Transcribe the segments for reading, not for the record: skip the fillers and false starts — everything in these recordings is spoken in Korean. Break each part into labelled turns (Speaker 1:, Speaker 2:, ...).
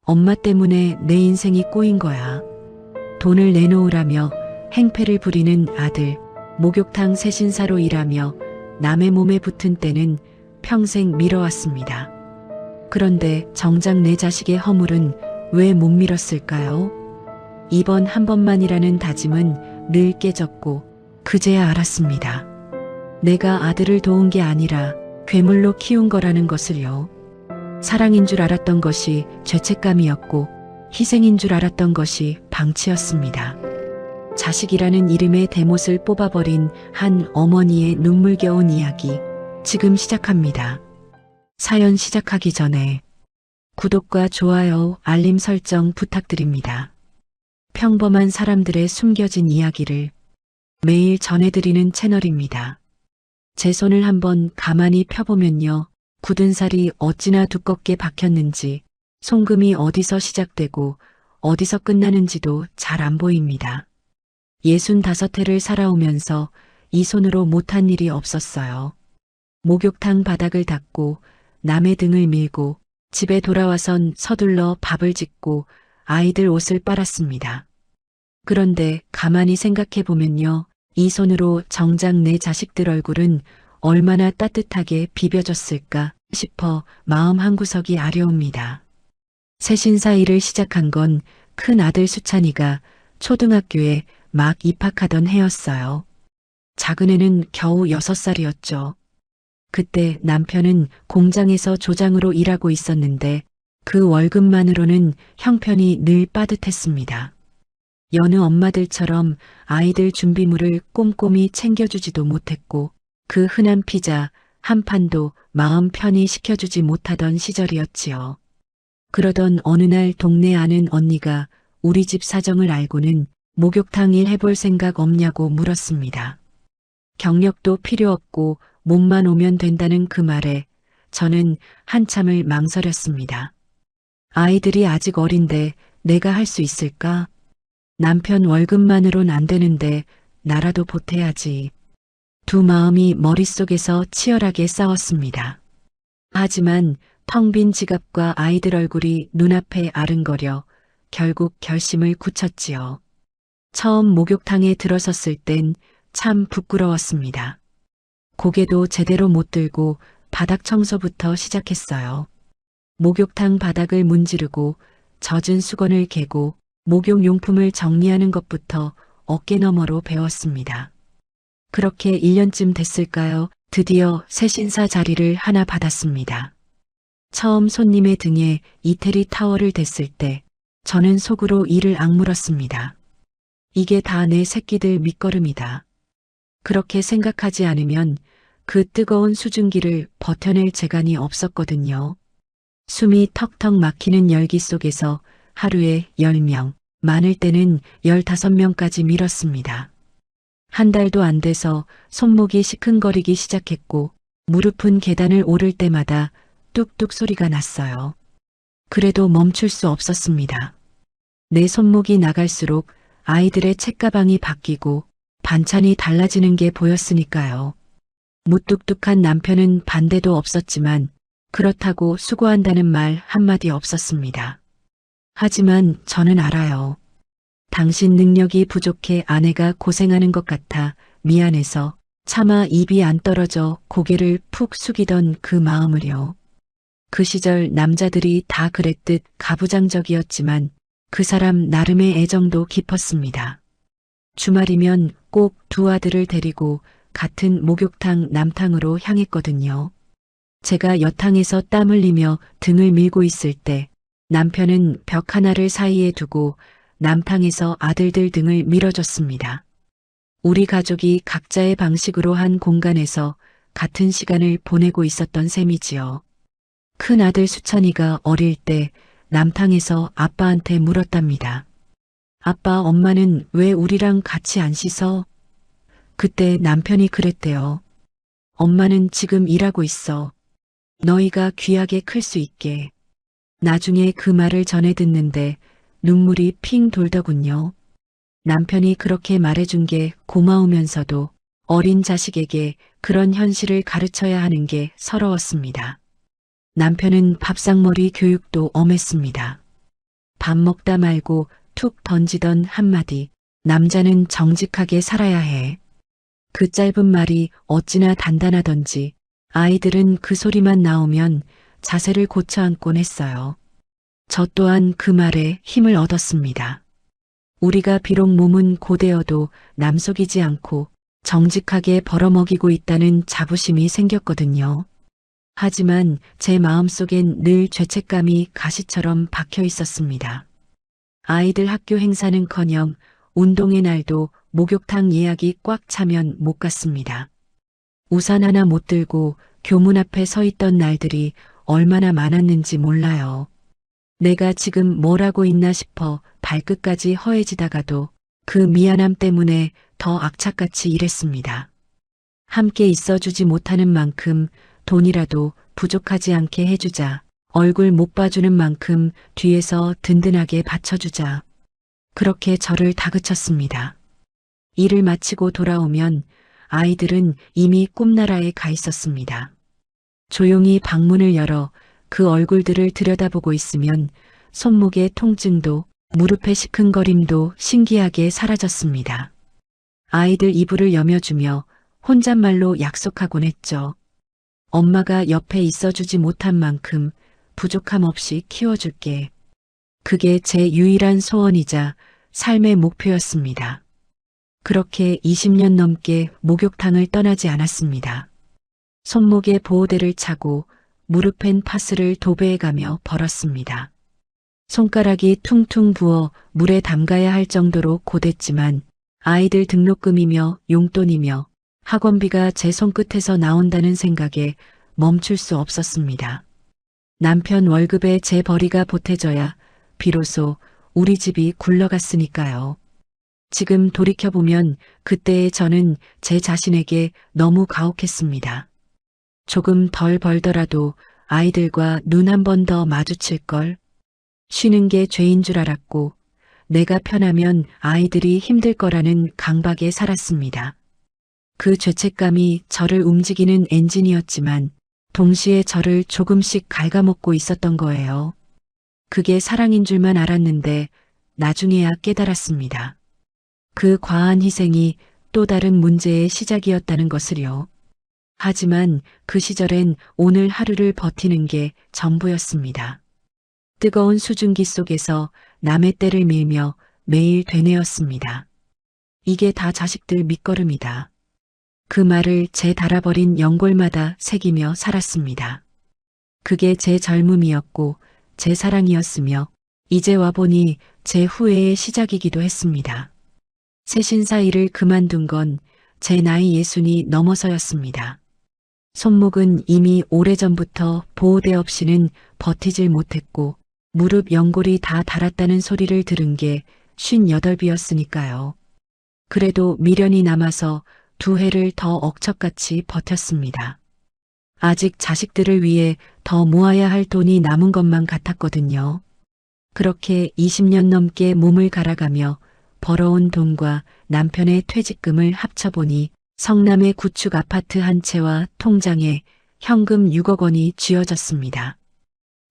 Speaker 1: 엄마 때문에 내 인생이 꼬인 거야. 돈을 내놓으라며 행패를 부리는 아들, 목욕탕 세신사로 일하며 남의 몸에 붙은 때는 평생 미뤄왔습니다. 그런데 정작 내 자식의 허물은 왜 못 미뤘을까요? 이번 한 번만이라는 다짐은 늘 깨졌고 그제야 알았습니다. 내가 아들을 도운 게 아니라 괴물로 키운 거라는 것을요. 사랑인 줄 알았던 것이 죄책감이었고 희생인 줄 알았던 것이 방치였습니다. 자식이라는 이름의 대못을 뽑아버린 한 어머니의 눈물겨운 이야기 지금 시작합니다. 사연 시작하기 전에 구독과 좋아요, 알림 설정 부탁드립니다. 평범한 사람들의 숨겨진 이야기를 매일 전해드리는 채널입니다. 제 손을 한번 가만히 펴보면요. 굳은 살이 어찌나 두껍게 박혔는지 송금이 어디서 시작되고 어디서 끝나는지도 잘 안 보입니다. 65해를 살아오면서 이 손으로 못한 일이 없었어요. 목욕탕 바닥을 닦고 남의 등을 밀고 집에 돌아와선 서둘러 밥을 짓고 아이들 옷을 빨았습니다. 그런데 가만히 생각해 보면요. 이 손으로 정작 내 자식들 얼굴은 얼마나 따뜻하게 비벼졌을까 싶어 마음 한구석이 아려옵니다. 세신사 일을 시작한 건 큰 아들 수찬이가 초등학교에 막 입학하던 해였어요. 작은애는 겨우 6살이었죠. 그때 남편은 공장에서 조장으로 일하고 있었는데 그 월급만으로는 형편이 늘 빠듯했습니다. 여느 엄마들처럼 아이들 준비물을 꼼꼼히 챙겨주지도 못했고 그 흔한 피자 한 판도 마음 편히 시켜주지 못하던 시절이었지요. 그러던 어느 날 동네 아는 언니가 우리 집 사정을 알고는 목욕탕 일 해볼 생각 없냐고 물었습니다. 경력도 필요 없고 몸만 오면 된다는 그 말에 저는 한참을 망설였습니다. 아이들이 아직 어린데 내가 할 수 있을까? 남편 월급만으론 안 되는데 나라도 보태야지. 두 마음이 머릿속에서 치열하게 싸웠습니다. 하지만 텅 빈 지갑과 아이들 얼굴이 눈앞에 아른거려 결국 결심을 굳혔지요. 처음 목욕탕에 들어섰을 땐 참 부끄러웠습니다. 고개도 제대로 못 들고 바닥 청소부터 시작했어요. 목욕탕 바닥을 문지르고 젖은 수건을 개고 목욕용품을 정리하는 것부터 어깨너머로 배웠습니다. 그렇게 1년쯤 됐을까요? 드디어 세신사 자리를 하나 받았습니다. 처음 손님의 등에 이태리 타월을 댔을 때 저는 속으로 이를 악물었습니다. 이게 다 내 새끼들 밑거름이다. 그렇게 생각하지 않으면 그 뜨거운 수증기를 버텨낼 재간이 없었거든요. 숨이 턱턱 막히는 열기 속에서 하루에 10명, 많을 때는 15명까지 밀었습니다. 한 달도 안 돼서 손목이 시큰거리기 시작했고 무릎은 계단을 오를 때마다 뚝뚝 소리가 났어요. 그래도 멈출 수 없었습니다. 내 손목이 나갈수록 아이들의 책가방이 바뀌고 반찬이 달라지는 게 보였으니까요. 무뚝뚝한 남편은 반대도 없었지만 그렇다고 수고한다는 말 한마디 없었습니다. 하지만 저는 알아요. 당신 능력이 부족해 아내가 고생하는 것 같아 미안해서 차마 입이 안 떨어져 고개를 푹 숙이던 그 마음을요. 그 시절 남자들이 다 그랬듯 가부장적이었지만 그 사람 나름의 애정도 깊었습니다. 주말이면 꼭 두 아들을 데리고 같은 목욕탕 남탕으로 향했거든요. 제가 여탕에서 땀 흘리며 등을 밀고 있을 때 남편은 벽 하나를 사이에 두고 남탕에서 아들들 등을 밀어줬습니다. 우리 가족이 각자의 방식으로 한 공간에서 같은 시간을 보내고 있었던 셈이지요. 큰 아들 수찬이가 어릴 때 남탕에서 아빠한테 물었답니다. 아빠, 엄마는 왜 우리랑 같이 안 씻어? 그때 남편이 그랬대요. 엄마는 지금 일하고 있어. 너희가 귀하게 클 수 있게. 나중에 그 말을 전해 듣는데 눈물이 핑 돌더군요. 남편이 그렇게 말해준 게 고마우면서도 어린 자식에게 그런 현실을 가르쳐야 하는 게 서러웠습니다. 남편은 밥상머리 교육도 엄했습니다. 밥 먹다 말고 툭 던지던 한마디. 남자는 정직하게 살아야 해. 그 짧은 말이 어찌나 단단하던지 아이들은 그 소리만 나오면 자세를 고쳐 앉곤 했어요. 저 또한 그 말에 힘을 얻었습니다. 우리가 비록 몸은 고되어도 남속이지 않고 정직하게 벌어먹이고 있다는 자부심이 생겼거든요. 하지만 제 마음속엔 늘 죄책감이 가시처럼 박혀 있었습니다. 아이들 학교 행사는커녕 운동의 날도 목욕탕 예약이 꽉 차면 못 갔습니다. 우산 하나 못 들고 교문 앞에 서 있던 날들이 얼마나 많았는지 몰라요. 내가 지금 뭘 하고 있나 싶어 발끝까지 허해지다가도 그 미안함 때문에 더 악착같이 일했습니다. 함께 있어주지 못하는 만큼 돈이라도 부족하지 않게 해주자. 얼굴 못 봐주는 만큼 뒤에서 든든하게 받쳐주자. 그렇게 저를 다그쳤습니다. 일을 마치고 돌아오면 아이들은 이미 꿈나라에 가 있었습니다. 조용히 방문을 열어 그 얼굴들을 들여다보고 있으면 손목의 통증도 무릎의 시큰거림도 신기하게 사라졌습니다. 아이들 이불을 여며주며 혼잣말로 약속하곤 했죠. 엄마가 옆에 있어주지 못한 만큼 부족함 없이 키워줄게. 그게 제 유일한 소원이자 삶의 목표였습니다. 그렇게 20년 넘게 목욕탕을 떠나지 않았습니다. 손목에 보호대를 차고 무릎엔 파스를 도배해가며 벌었습니다. 손가락이 퉁퉁 부어 물에 담가야 할 정도로 고됐지만 아이들 등록금이며 용돈이며 학원비가 제 손끝에서 나온다는 생각에 멈출 수 없었습니다. 남편 월급에 제 벌이가 보태져야 비로소 우리 집이 굴러갔으니까요. 지금 돌이켜보면 그때의 저는 제 자신에게 너무 가혹했습니다. 조금 덜 벌더라도 아이들과 눈 한 번 더 마주칠 걸. 쉬는 게 죄인 줄 알았고 내가 편하면 아이들이 힘들 거라는 강박에 살았습니다. 그 죄책감이 저를 움직이는 엔진이었지만 동시에 저를 조금씩 갉아먹고 있었던 거예요. 그게 사랑인 줄만 알았는데 나중에야 깨달았습니다. 그 과한 희생이 또 다른 문제의 시작이었다는 것을요. 하지만 그 시절엔 오늘 하루를 버티는 게 전부였습니다. 뜨거운 수증기 속에서 남의 때를 밀며 매일 되뇌었습니다. 이게 다 자식들 밑거름이다. 그 말을 제 달아버린 연골마다 새기며 살았습니다. 그게 제 젊음이었고 제 사랑이었으며 이제 와보니 제 후회의 시작이기도 했습니다. 세신사 일을 그만둔 건 제 나이 60이 넘어서였습니다. 손목은 이미 오래전부터 보호대 없이는 버티질 못했고 무릎 연골이 다 닳았다는 소리를 들은 게 58이었으니까요. 그래도 미련이 남아서 2해를 더 억척같이 버텼습니다. 아직 자식들을 위해 더 모아야 할 돈이 남은 것만 같았거든요. 그렇게 20년 넘게 몸을 갈아가며 벌어온 돈과 남편의 퇴직금을 합쳐보니 성남의 구축 아파트 한 채와 통장에 현금 6억 원이 쥐어졌습니다.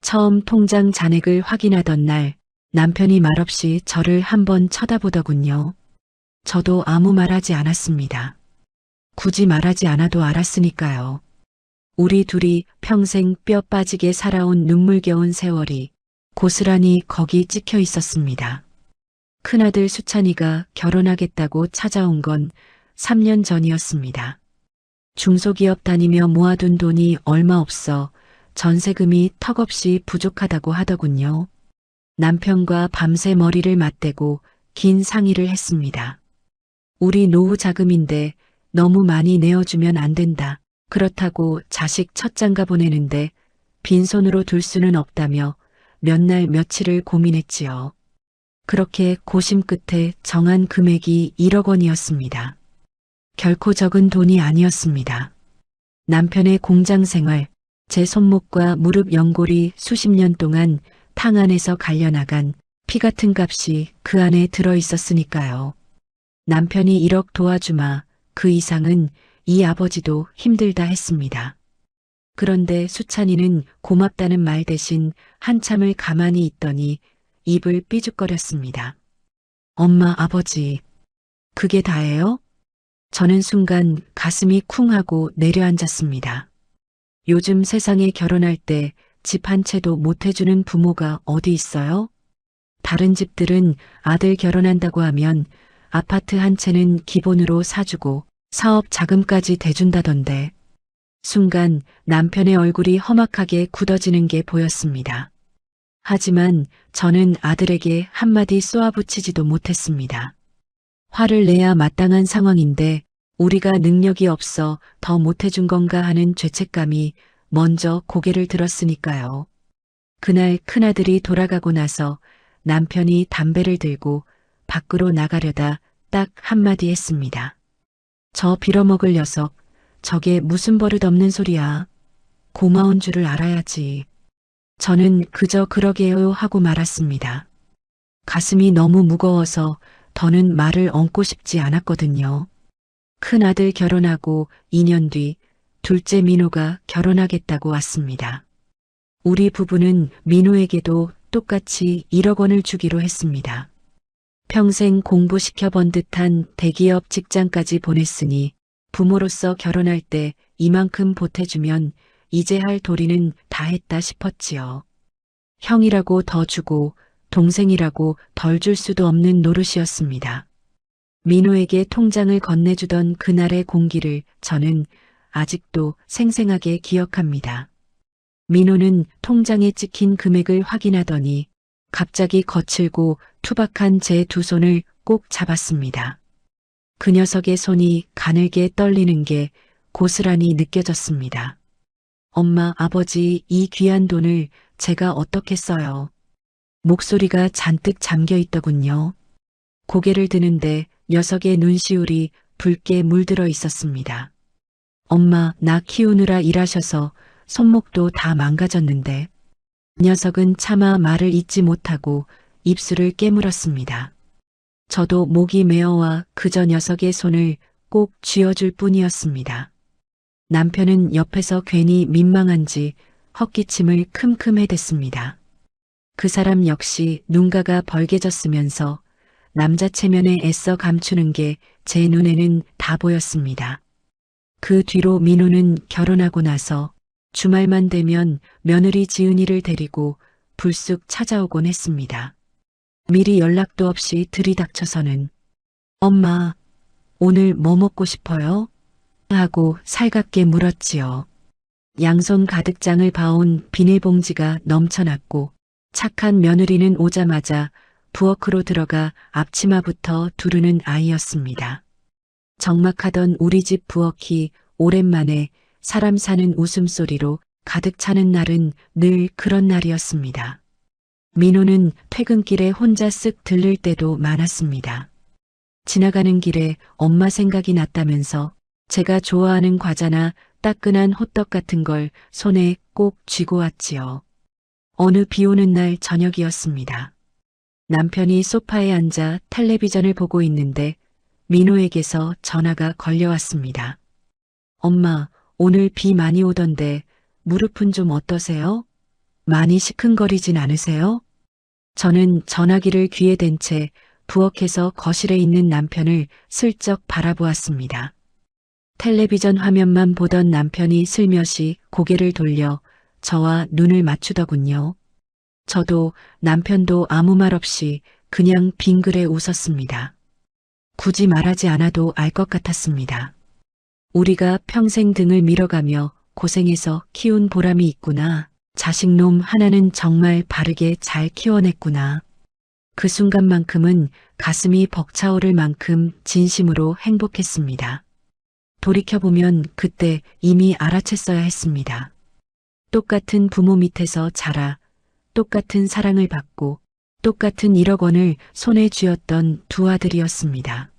Speaker 1: 처음 통장 잔액을 확인하던 날 남편이 말없이 저를 한번 쳐다보더군요. 저도 아무 말하지 않았습니다. 굳이 말하지 않아도 알았으니까요. 우리 둘이 평생 뼈 빠지게 살아온 눈물겨운 세월이 고스란히 거기 찍혀 있었습니다. 큰아들 수찬이가 결혼하겠다고 찾아온 건 3년 전이었습니다. 중소기업 다니며 모아둔 돈이 얼마 없어 전세금이 턱없이 부족하다고 하더군요. 남편과 밤새 머리를 맞대고 긴 상의를 했습니다. 우리 노후 자금인데 너무 많이 내어주면 안 된다. 그렇다고 자식 첫 장가 보내는데 빈손으로 둘 수는 없다며 몇 날 며칠을 고민했지요. 그렇게 고심 끝에 정한 금액이 1억 원이었습니다. 결코 적은 돈이 아니었습니다. 남편의 공장 생활, 제 손목과 무릎 연골이 수십 년 동안 탕 안에서 갈려나간 피 같은 값이 그 안에 들어 있었으니까요. 남편이 1억 도와주마 그 이상은 이 아버지도 힘들다 했습니다. 그런데 수찬이는 고맙다는 말 대신 한참을 가만히 있더니 입을 삐죽거렸습니다. 엄마, 아버지, 그게 다예요? 저는 순간 가슴이 쿵 하고 내려앉았습니다. 요즘 세상에 결혼할 때 집 한 채도 못 해주는 부모가 어디 있어요? 다른 집들은 아들 결혼한다고 하면 아파트 한 채는 기본으로 사주고 사업 자금까지 대준다던데. 순간 남편의 얼굴이 험악하게 굳어지는 게 보였습니다. 하지만 저는 아들에게 한마디 쏘아붙이지도 못했습니다. 화를 내야 마땅한 상황인데 우리가 능력이 없어 더 못해준 건가 하는 죄책감이 먼저 고개를 들었으니까요. 그날 큰아들이 돌아가고 나서 남편이 담배를 들고 밖으로 나가려다 딱 한마디 했습니다. 저 빌어먹을 녀석, 저게 무슨 버릇 없는 소리야. 고마운 줄을 알아야지. 저는 그저 그러게요 하고 말았습니다. 가슴이 너무 무거워서 더는 말을 얹고 싶지 않았거든요. 큰아들 결혼하고 2년 뒤 둘째 민호가 결혼하겠다고 왔습니다. 우리 부부는 민호에게도 똑같이 1억 원을 주기로 했습니다. 평생 공부시켜본 듯한 대기업 직장까지 보냈으니 부모로서 결혼할 때 이만큼 보태주면 이제 할 도리는 다 했다 싶었지요. 형이라고 더 주고 동생이라고 덜 줄 수도 없는 노릇이었습니다. 민호에게 통장을 건네주던 그날의 공기를 저는 아직도 생생하게 기억합니다. 민호는 통장에 찍힌 금액을 확인하더니 갑자기 거칠고 투박한 제 두 손을 꼭 잡았습니다. 그 녀석의 손이 가늘게 떨리는 게 고스란히 느껴졌습니다. 엄마, 아버지, 이 귀한 돈을 제가 어떻게 써요? 목소리가 잔뜩 잠겨 있더군요. 고개를 드는데 녀석의 눈시울이 붉게 물들어 있었습니다. 엄마, 나 키우느라 일하셔서 손목도 다 망가졌는데. 녀석은 차마 말을 잇지 못하고 입술을 깨물었습니다. 저도 목이 메어와 그저 녀석의 손을 꼭 쥐어줄 뿐이었습니다. 남편은 옆에서 괜히 민망한지 헛기침을 큼큼해댔습니다. 그 사람 역시 눈가가 벌개졌으면서 남자 체면에 애써 감추는 게 제 눈에는 다 보였습니다. 그 뒤로 민호는 결혼하고 나서 주말만 되면 며느리 지은이를 데리고 불쑥 찾아오곤 했습니다. 미리 연락도 없이 들이닥쳐서는 엄마, 오늘 뭐 먹고 싶어요? 하고 살갑게 물었지요. 양손 가득 장을 봐온 비닐봉지가 넘쳐났고 착한 며느리는 오자마자 부엌으로 들어가 앞치마부터 두르는 아이였습니다. 적막하던 우리 집 부엌이 오랜만에 사람 사는 웃음소리로 가득 차는 날은 늘 그런 날이었습니다. 민호는 퇴근길에 혼자 쓱 들를 때도 많았습니다. 지나가는 길에 엄마 생각이 났다면서 제가 좋아하는 과자나 따끈한 호떡 같은 걸 손에 꼭 쥐고 왔지요. 어느 비 오는 날 저녁이었습니다. 남편이 소파에 앉아 텔레비전을 보고 있는데 민호에게서 전화가 걸려왔습니다. 엄마, 오늘 비 많이 오던데 무릎은 좀 어떠세요? 많이 시큰거리진 않으세요? 저는 전화기를 귀에 댄 채 부엌에서 거실에 있는 남편을 슬쩍 바라보았습니다. 텔레비전 화면만 보던 남편이 슬며시 고개를 돌려 저와 눈을 맞추더군요. 저도 남편도 아무 말 없이 그냥 빙그레 웃었습니다. 굳이 말하지 않아도 알 것 같았습니다. 우리가 평생 등을 밀어가며 고생해서 키운 보람이 있구나. 자식놈 하나는 정말 바르게 잘 키워냈구나. 그 순간만큼은 가슴이 벅차오를 만큼 진심으로 행복했습니다. 돌이켜보면 그때 이미 알아챘어야 했습니다. 똑같은 부모 밑에서 자라 똑같은 사랑을 받고 똑같은 1억 원을 손에 쥐었던 두 아들이었습니다.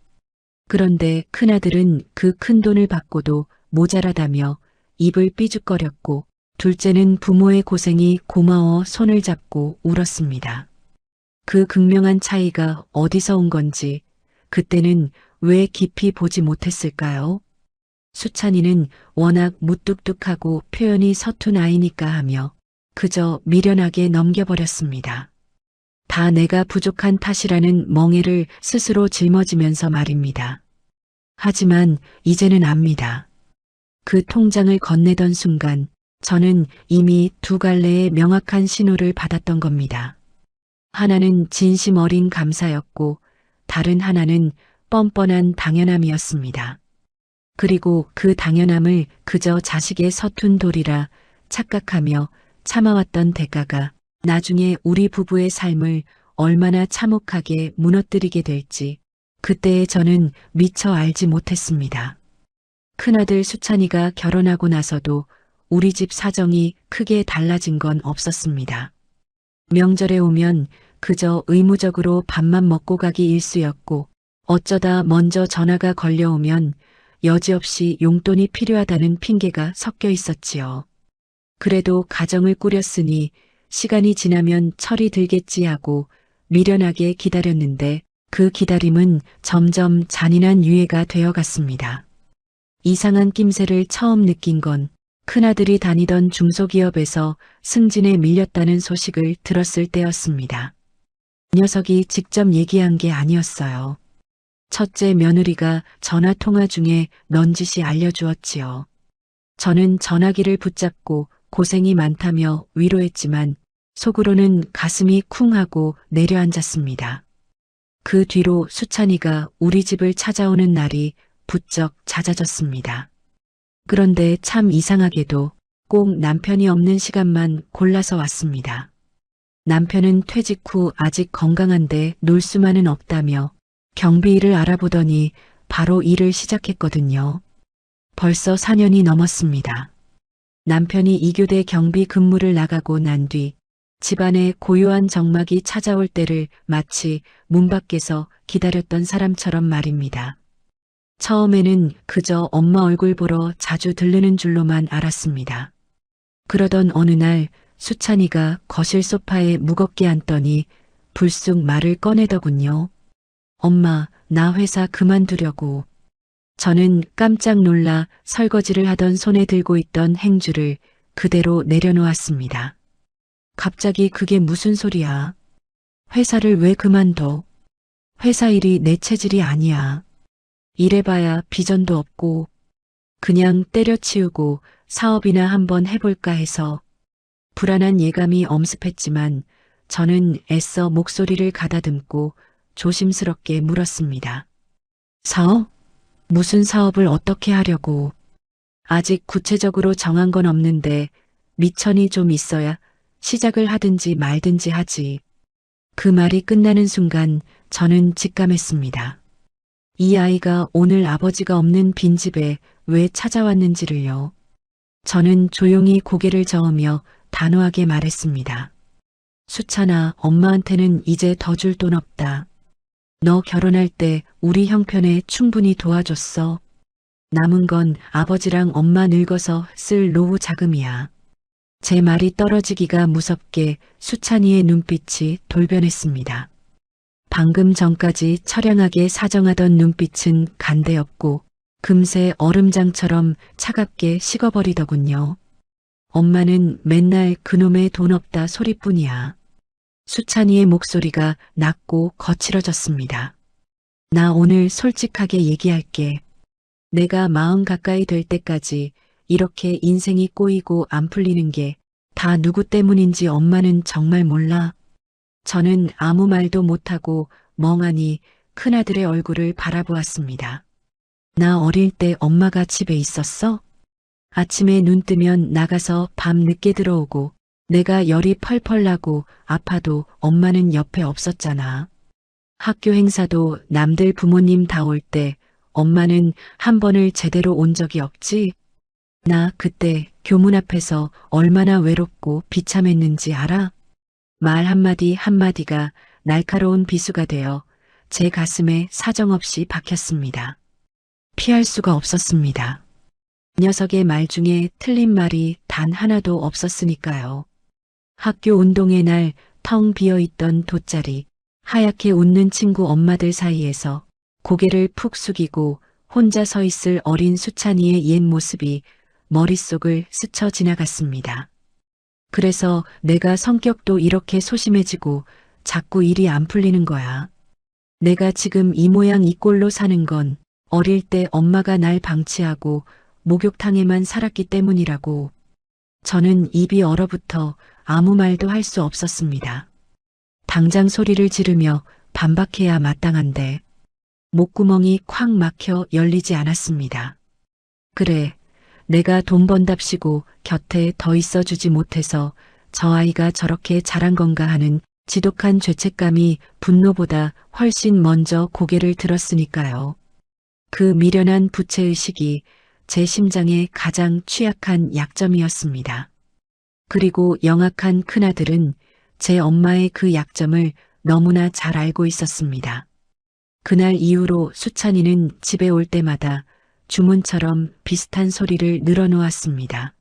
Speaker 1: 그런데 큰아들은 그 큰 돈을 받고도 모자라다며 입을 삐죽거렸고 둘째는 부모의 고생이 고마워 손을 잡고 울었습니다. 그 극명한 차이가 어디서 온 건지 그때는 왜 깊이 보지 못했을까요? 수찬이는 워낙 무뚝뚝하고 표현이 서툰 아이니까 하며 그저 미련하게 넘겨버렸습니다. 다 내가 부족한 탓이라는 멍해를 스스로 짊어지면서 말입니다. 하지만 이제는 압니다. 그 통장을 건네던 순간 저는 이미 두 갈래의 명확한 신호를 받았던 겁니다. 하나는 진심 어린 감사였고 다른 하나는 뻔뻔한 당연함이었습니다. 그리고 그 당연함을 그저 자식의 서툰 도리라 착각하며 참아왔던 대가가 나중에 우리 부부의 삶을 얼마나 참혹하게 무너뜨리게 될지 그때의 저는 미처 알지 못했습니다. 큰아들 수찬이가 결혼하고 나서도 우리 집 사정이 크게 달라진 건 없었습니다. 명절에 오면 그저 의무적으로 밥만 먹고 가기 일쑤였고 어쩌다 먼저 전화가 걸려오면 여지없이 용돈이 필요하다는 핑계가 섞여 있었지요. 그래도 가정을 꾸렸으니 시간이 지나면 철이 들겠지 하고 미련하게 기다렸는데 그 기다림은 점점 잔인한 유예가 되어갔습니다. 이상한 낌새를 처음 느낀 건 큰아들이 다니던 중소기업에서 승진에 밀렸다는 소식을 들었을 때였습니다. 녀석이 직접 얘기한 게 아니었어요. 첫째 며느리가 전화통화 중에 넌지시 알려주었지요. 저는 전화기를 붙잡고 고생이 많다며 위로했지만 속으로는 가슴이 쿵하고 내려앉았습니다. 그 뒤로 수찬이가 우리 집을 찾아오는 날이 부쩍 잦아졌습니다. 그런데 참 이상하게도 꼭 남편이 없는 시간만 골라서 왔습니다. 남편은 퇴직 후 아직 건강한데 놀 수만은 없다며 경비 일을 알아보더니 바로 일을 시작했거든요. 벌써 4년이 넘었습니다. 남편이 2교대 경비 근무를 나가고 난 뒤 집안에 고요한 적막이 찾아올 때를 마치 문 밖에서 기다렸던 사람처럼 말입니다. 처음에는 그저 엄마 얼굴 보러 자주 들르는 줄로만 알았습니다. 그러던 어느 날 수찬이가 거실 소파에 무겁게 앉더니 불쑥 말을 꺼내더군요. 엄마, 나 회사 그만두려고. 저는 깜짝 놀라 설거지를 하던 손에 들고 있던 행주를 그대로 내려놓았습니다. 갑자기 그게 무슨 소리야? 회사를 왜 그만둬? 회사 일이 내 체질이 아니야. 이래봐야 비전도 없고 그냥 때려치우고 사업이나 한번 해볼까 해서. 불안한 예감이 엄습했지만 저는 애써 목소리를 가다듬고 조심스럽게 물었습니다. 사업? 무슨 사업을 어떻게 하려고? 아직 구체적으로 정한 건 없는데 미천이 좀 있어야 시작을 하든지 말든지 하지. 그 말이 끝나는 순간 저는 직감했습니다. 이 아이가 오늘 아버지가 없는 빈집에 왜 찾아왔는지를요. 저는 조용히 고개를 저으며 단호하게 말했습니다. 수찬아, 엄마한테는 이제 더 줄 돈 없다. 너 결혼할 때 우리 형편에 충분히 도와줬어. 남은 건 아버지랑 엄마 늙어서 쓸 노후 자금이야. 제 말이 떨어지기가 무섭게 수찬이의 눈빛이 돌변했습니다. 방금 전까지 처량하게 사정하던 눈빛은 간대없고 금세 얼음장처럼 차갑게 식어버리더군요. 엄마는 맨날 그놈의 돈 없다 소리뿐이야. 수찬이의 목소리가 낮고 거칠어졌습니다. 나 오늘 솔직하게 얘기할게. 내가 40 가까이 될 때까지 이렇게 인생이 꼬이고 안 풀리는 게 다 누구 때문인지 엄마는 정말 몰라. 저는 아무 말도 못하고 멍하니 큰아들의 얼굴을 바라보았습니다. 나 어릴 때 엄마가 집에 있었어? 아침에 눈 뜨면 나가서 밤 늦게 들어오고 내가 열이 펄펄 나고 아파도 엄마는 옆에 없었잖아. 학교 행사도 남들 부모님 다 올 때 엄마는 한 번을 제대로 온 적이 없지? 나 그때 교문 앞에서 얼마나 외롭고 비참했는지 알아? 말 한마디 한마디가 날카로운 비수가 되어 제 가슴에 사정없이 박혔습니다. 피할 수가 없었습니다. 녀석의 말 중에 틀린 말이 단 하나도 없었으니까요. 학교 운동회 날 텅 비어있던 돗자리, 하얗게 웃는 친구 엄마들 사이에서 고개를 푹 숙이고 혼자 서 있을 어린 수찬이의 옛 모습이 머릿속을 스쳐 지나갔습니다. 그래서 내가 성격도 이렇게 소심해지고 자꾸 일이 안 풀리는 거야. 내가 지금 이 모양 이 꼴로 사는 건 어릴 때 엄마가 날 방치하고 목욕탕에만 살았기 때문이라고. 저는 입이 얼어붙어 아무 말도 할 수 없었습니다. 당장 소리를 지르며 반박해야 마땅한데 목구멍이 콱 막혀 열리지 않았습니다. 그래, 내가 돈 번답시고 곁에 더 있어주지 못해서 저 아이가 저렇게 자란 건가 하는 지독한 죄책감이 분노보다 훨씬 먼저 고개를 들었으니까요. 그 미련한 부채의식이 제 심장의 가장 취약한 약점이었습니다. 그리고 영악한 큰아들은 제 엄마의 그 약점을 너무나 잘 알고 있었습니다. 그날 이후로 수찬이는 집에 올 때마다 주문처럼 비슷한 소리를 늘어놓았습니다.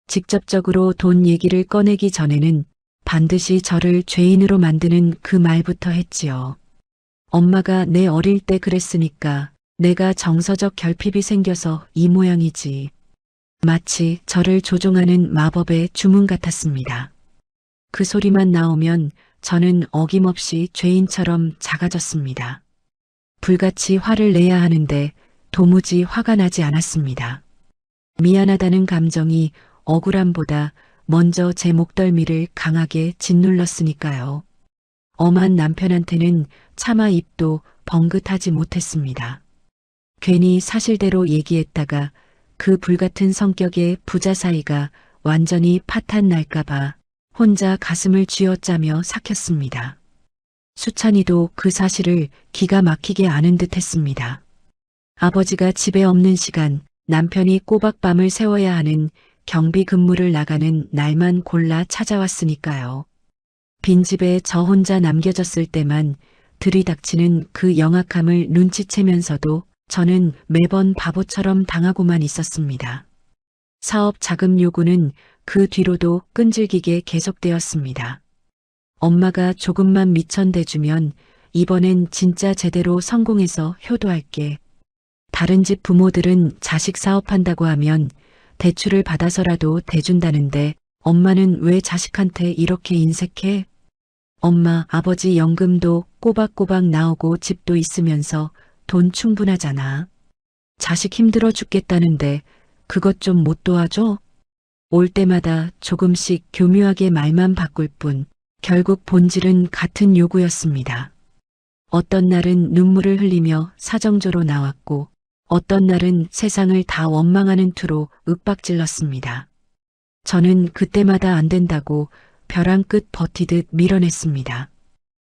Speaker 1: 직접적으로 돈 얘기를 꺼내기 전에는 반드시 저를 죄인으로 만드는 그 말부터 했지요. 엄마가 내 어릴 때 그랬으니까 내가 정서적 결핍이 생겨서 이 모양이지. 마치 저를 조종하는 마법의 주문 같았습니다. 그 소리만 나오면 저는 어김없이 죄인처럼 작아졌습니다. 불같이 화를 내야 하는데 도무지 화가 나지 않았습니다. 미안하다는 감정이 억울함보다 먼저 제 목덜미를 강하게 짓눌렀으니까요. 엄한 남편한테는 차마 입도 벙긋하지 못했습니다. 괜히 사실대로 얘기했다가 그 불같은 성격의 부자 사이가 완전히 파탄 날까봐 혼자 가슴을 쥐어짜며 삭혔습니다. 수찬이도 그 사실을 기가 막히게 아는 듯 했습니다. 아버지가 집에 없는 시간 남편이 꼬박 밤을 새워야 하는 경비 근무를 나가는 날만 골라 찾아왔으니까요. 빈집에 저 혼자 남겨졌을 때만 들이닥치는 그 영악함을 눈치채면서도 저는 매번 바보처럼 당하고만 있었습니다. 사업 자금 요구는 그 뒤로도 끈질기게 계속되었습니다. 엄마가 조금만 미천대주면 이번엔 진짜 제대로 성공해서 효도할게. 다른 집 부모들은 자식 사업한다고 하면 대출을 받아서라도 대준다는데 엄마는 왜 자식한테 이렇게 인색해? 엄마, 아버지 연금도 꼬박꼬박 나오고 집도 있으면서 돈 충분하잖아. 자식 힘들어 죽겠다는데 그것 좀 못 도와줘? 올 때마다 조금씩 교묘하게 말만 바꿀 뿐 결국 본질은 같은 요구였습니다. 어떤 날은 눈물을 흘리며 사정조로 나왔고 어떤 날은 세상을 다 원망하는 투로 윽박질렀습니다. 저는 그때마다 안 된다고 벼랑 끝 버티듯 밀어냈습니다.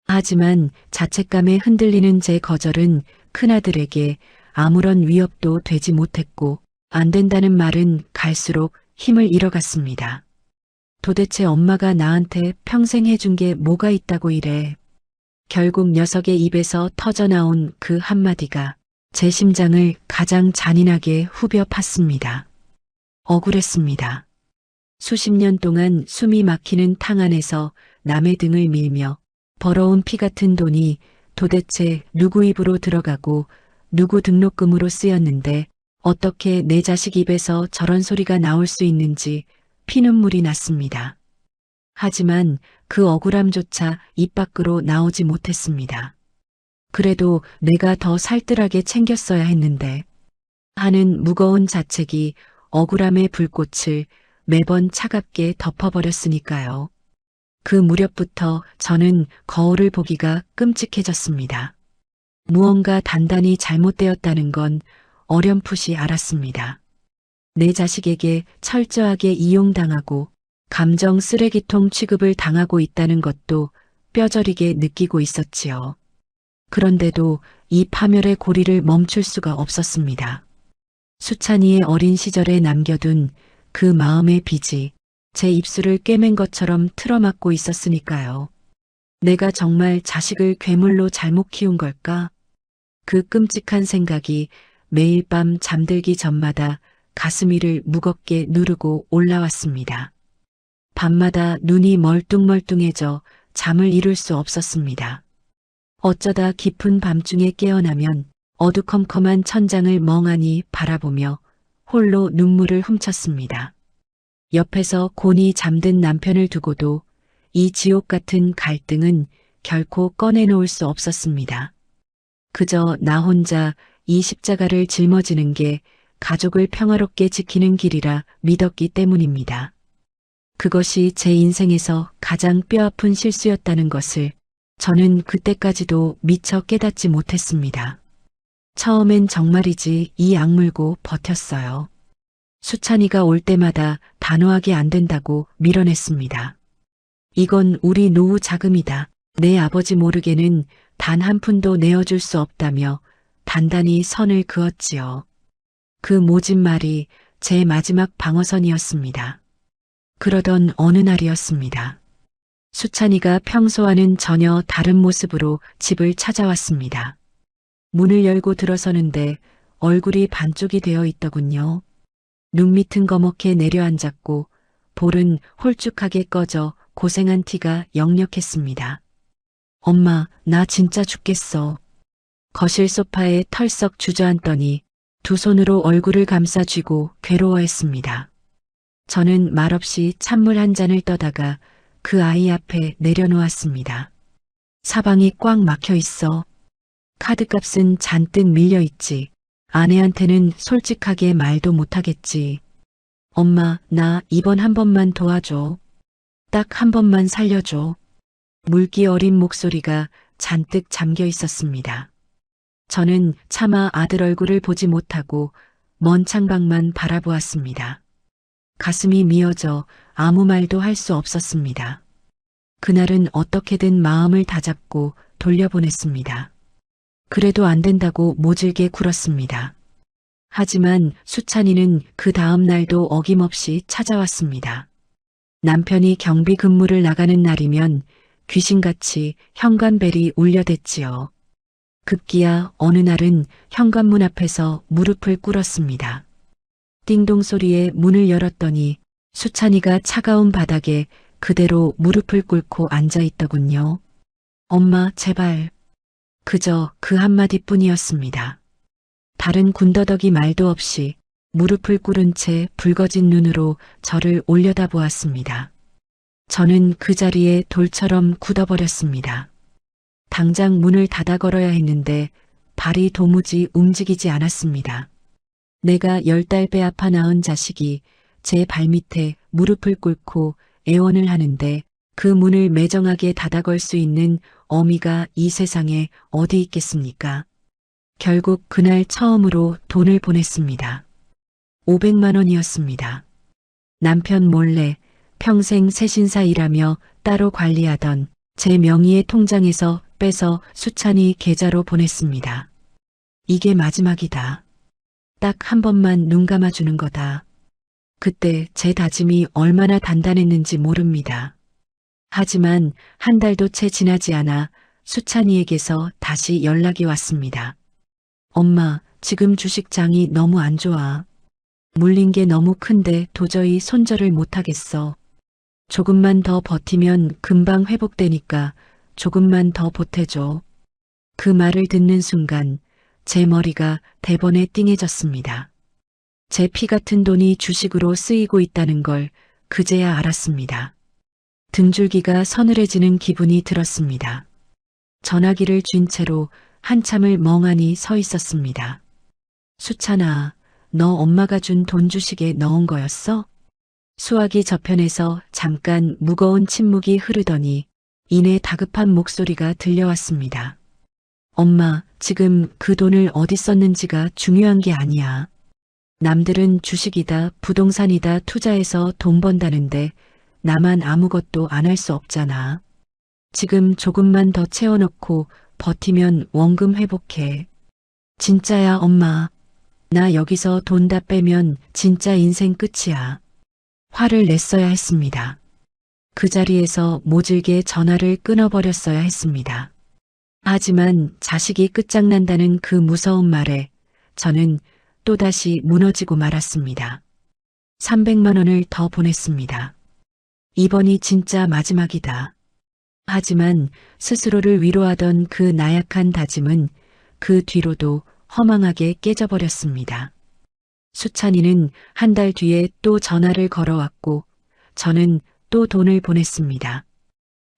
Speaker 1: 하지만 자책감에 흔들리는 제 거절은 큰아들에게 아무런 위협도 되지 못했고 안 된다는 말은 갈수록 힘을 잃어갔습니다. 도대체 엄마가 나한테 평생 해준 게 뭐가 있다고 이래. 결국 녀석의 입에서 터져나온 그 한마디가 제 심장을 가장 잔인하게 후벼 팠습니다. 억울했습니다. 수십 년 동안 숨이 막히는 탕 안에서 남의 등을 밀며 벌어온 피 같은 돈이 도대체 누구 입으로 들어가고 누구 등록금으로 쓰였는데 어떻게 내 자식 입에서 저런 소리가 나올 수 있는지 피눈물이 났습니다. 하지만 그 억울함조차 입 밖으로 나오지 못했습니다. 그래도 내가 더 살뜰하게 챙겼어야 했는데 하는 무거운 자책이 억울함의 불꽃을 매번 차갑게 덮어버렸으니까요. 그 무렵부터 저는 거울을 보기가 끔찍해졌습니다. 무언가 단단히 잘못되었다는 건 어렴풋이 알았습니다. 내 자식에게 철저하게 이용당하고 감정 쓰레기통 취급을 당하고 있다는 것도 뼈저리게 느끼고 있었지요. 그런데도 이 파멸의 고리를 멈출 수가 없었습니다. 수찬이의 어린 시절에 남겨둔 그 마음의 빚이 제 입술을 꿰맨 것처럼 틀어막고 있었으니까요. 내가 정말 자식을 괴물로 잘못 키운 걸까? 그 끔찍한 생각이 매일 밤 잠들기 전마다 가슴 위를 무겁게 누르고 올라왔습니다. 밤마다 눈이 멀뚱멀뚱해져 잠을 이룰 수 없었습니다. 어쩌다 깊은 밤중에 깨어나면 어두컴컴한 천장을 멍하니 바라보며 홀로 눈물을 훔쳤습니다. 옆에서 곤히 잠든 남편을 두고도 이 지옥 같은 갈등은 결코 꺼내놓을 수 없었습니다. 그저 나 혼자 이 십자가를 짊어지는 게 가족을 평화롭게 지키는 길이라 믿었기 때문입니다. 그것이 제 인생에서 가장 뼈아픈 실수였다는 것을 저는 그때까지도 미처 깨닫지 못했습니다. 처음엔 정말이지 이 악물고 버텼어요. 수찬이가 올 때마다 단호하게 안 된다고 밀어냈습니다. 이건 우리 노후 자금이다. 내 아버지 모르게는 단 한 푼도 내어줄 수 없다며 단단히 선을 그었지요. 그 모진 말이 제 마지막 방어선이었습니다. 그러던 어느 날이었습니다. 수찬이가 평소와는 전혀 다른 모습으로 집을 찾아왔습니다. 문을 열고 들어서는데 얼굴이 반쪽이 되어 있더군요. 눈 밑은 거먹게 내려앉았고 볼은 홀쭉하게 꺼져 고생한 티가 역력했습니다. 엄마, 나 진짜 죽겠어. 거실 소파에 털썩 주저앉더니 두 손으로 얼굴을 감싸 쥐고 괴로워했습니다. 저는 말없이 찬물 한 잔을 떠다가 그 아이 앞에 내려놓았습니다. 사방이 꽉 막혀 있어. 카드값은 잔뜩 밀려 있지. 아내한테는 솔직하게 말도 못하겠지. 엄마, 나 이번 한 번만 도와줘. 딱 한 번만 살려줘. 물기 어린 목소리가 잔뜩 잠겨 있었습니다. 저는 차마 아들 얼굴을 보지 못하고 먼 창밖만 바라보았습니다. 가슴이 미어져 아무 말도 할 수 없었습니다. 그날은 어떻게든 마음을 다잡고 돌려보냈습니다. 그래도 안 된다고 모질게 굴었습니다. 하지만 수찬이는 그 다음 날도 어김없이 찾아왔습니다. 남편이 경비 근무를 나가는 날이면 귀신같이 현관벨이 울려댔지요. 급기야 어느 날은 현관문 앞에서 무릎을 꿇었습니다. 띵동 소리에 문을 열었더니 수찬이가 차가운 바닥에 그대로 무릎을 꿇고 앉아 있더군요. 엄마, 제발. 그저 그 한마디뿐이었습니다. 다른 군더더기 말도 없이 무릎을 꿇은 채 붉어진 눈으로 저를 올려다보았습니다. 저는 그 자리에 돌처럼 굳어버렸습니다. 당장 문을 닫아 걸어야 했는데 발이 도무지 움직이지 않았습니다. 내가 10달 배 아파 낳은 자식이 제 발밑에 무릎을 꿇고 애원을 하는데 그 문을 매정하게 닫아 걸 수 있는 어미가 이 세상에 어디 있겠습니까? 결국 그날 처음으로 돈을 보냈습니다. 500만 원이었습니다. 남편 몰래 평생 세신사 일하며 따로 관리하던 제 명의의 통장에서 빼서 수찬이 계좌로 보냈습니다. 이게 마지막이다. 딱 한 번만 눈 감아주는 거다. 그때 제 다짐이 얼마나 단단했는지 모릅니다. 하지만 한 달도 채 지나지 않아 수찬이에게서 다시 연락이 왔습니다. 엄마, 지금 주식장이 너무 안 좋아. 물린 게 너무 큰데 도저히 손절을 못하겠어. 조금만 더 버티면 금방 회복되니까 조금만 더 보태줘. 그 말을 듣는 순간 제 머리가 대번에 띵해졌습니다. 제 피 같은 돈이 주식으로 쓰이고 있다는 걸 그제야 알았습니다. 등줄기가 서늘해지는 기분이 들었습니다. 전화기를 쥔 채로 한참을 멍하니 서 있었습니다. 수찬아, 너 엄마가 준 돈 주식에 넣은 거였어? 수화기 저편에서 잠깐 무거운 침묵이 흐르더니 이내 다급한 목소리가 들려왔습니다. 엄마, 지금 그 돈을 어디 썼는지가 중요한 게 아니야. 남들은 주식이다, 부동산이다 투자해서 돈 번다는데 나만 아무것도 안 할 수 없잖아. 지금 조금만 더 채워놓고 버티면 원금 회복해. 진짜야, 엄마. 나 여기서 돈 다 빼면 진짜 인생 끝이야. 화를 냈어야 했습니다. 그 자리에서 모질게 전화를 끊어버렸어야 했습니다. 하지만 자식이 끝장난다는 그 무서운 말에 저는 또다시 무너지고 말았습니다. 300만 원을 더 보냈습니다. 이번이 진짜 마지막이다. 하지만 스스로를 위로하던 그 나약한 다짐은 그 뒤로도 허망하게 깨져버렸습니다. 수찬이는 한 달 뒤에 또 전화를 걸어왔고 저는 또 돈을 보냈습니다.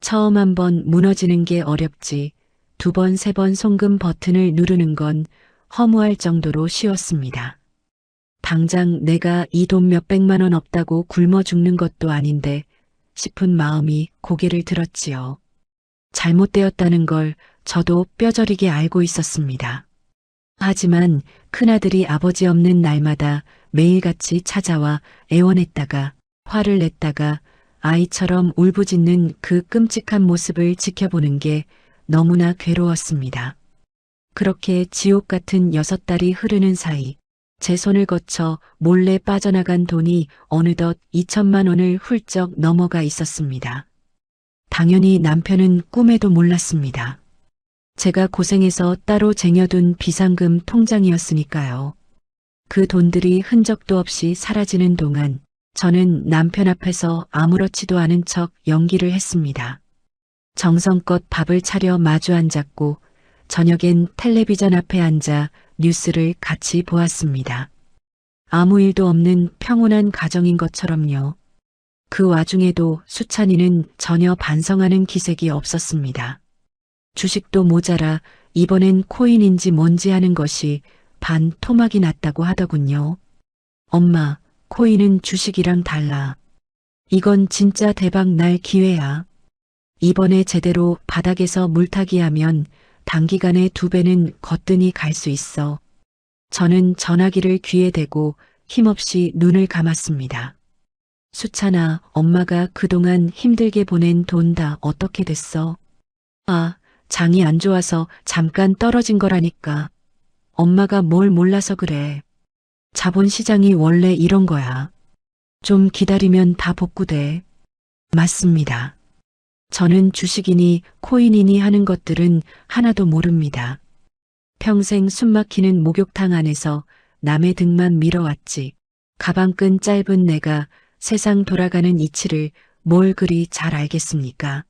Speaker 1: 처음 한 번 무너지는 게 어렵지 두 번, 세 번 송금 버튼을 누르는 건 허무할 정도로 쉬웠습니다. 당장 내가 이 돈 몇백만 원 없다고 굶어 죽는 것도 아닌데 싶은 마음이 고개를 들었지요. 잘못되었다는 걸 저도 뼈저리게 알고 있었습니다. 하지만 큰아들이 아버지 없는 날마다 매일같이 찾아와 애원했다가 화를 냈다가 아이처럼 울부짖는 그 끔찍한 모습을 지켜보는 게 너무나 괴로웠습니다. 그렇게 지옥 같은 6달이 흐르는 사이 제 손을 거쳐 몰래 빠져나간 돈이 어느덧 2천만 원을 훌쩍 넘어가 있었습니다. 당연히 남편은 꿈에도 몰랐습니다. 제가 고생해서 따로 쟁여둔 비상금 통장이었으니까요. 그 돈들이 흔적도 없이 사라지는 동안 저는 남편 앞에서 아무렇지도 않은 척 연기를 했습니다. 정성껏 밥을 차려 마주 앉았고 저녁엔 텔레비전 앞에 앉아 뉴스를 같이 보았습니다. 아무 일도 없는 평온한 가정인 것처럼요. 그 와중에도 수찬이는 전혀 반성하는 기색이 없었습니다. 주식도 모자라 이번엔 코인인지 뭔지 하는 것이 반 토막이 났다고 하더군요. 엄마, 코인은 주식이랑 달라. 이건 진짜 대박 날 기회야. 이번에 제대로 바닥에서 물타기 하면 단기간에 2배는 거뜬히 갈 수 있어. 저는 전화기를 귀에 대고 힘없이 눈을 감았습니다. 수찬아, 엄마가 그동안 힘들게 보낸 돈 다 어떻게 됐어? 아, 장이 안 좋아서 잠깐 떨어진 거라니까. 엄마가 뭘 몰라서 그래. 자본시장이 원래 이런 거야. 좀 기다리면 다 복구돼. 맞습니다. 저는 주식이니 코인이니 하는 것들은 하나도 모릅니다. 평생 숨막히는 목욕탕 안에서 남의 등만 밀어왔지. 가방끈 짧은 내가 세상 돌아가는 이치를 뭘 그리 잘 알겠습니까?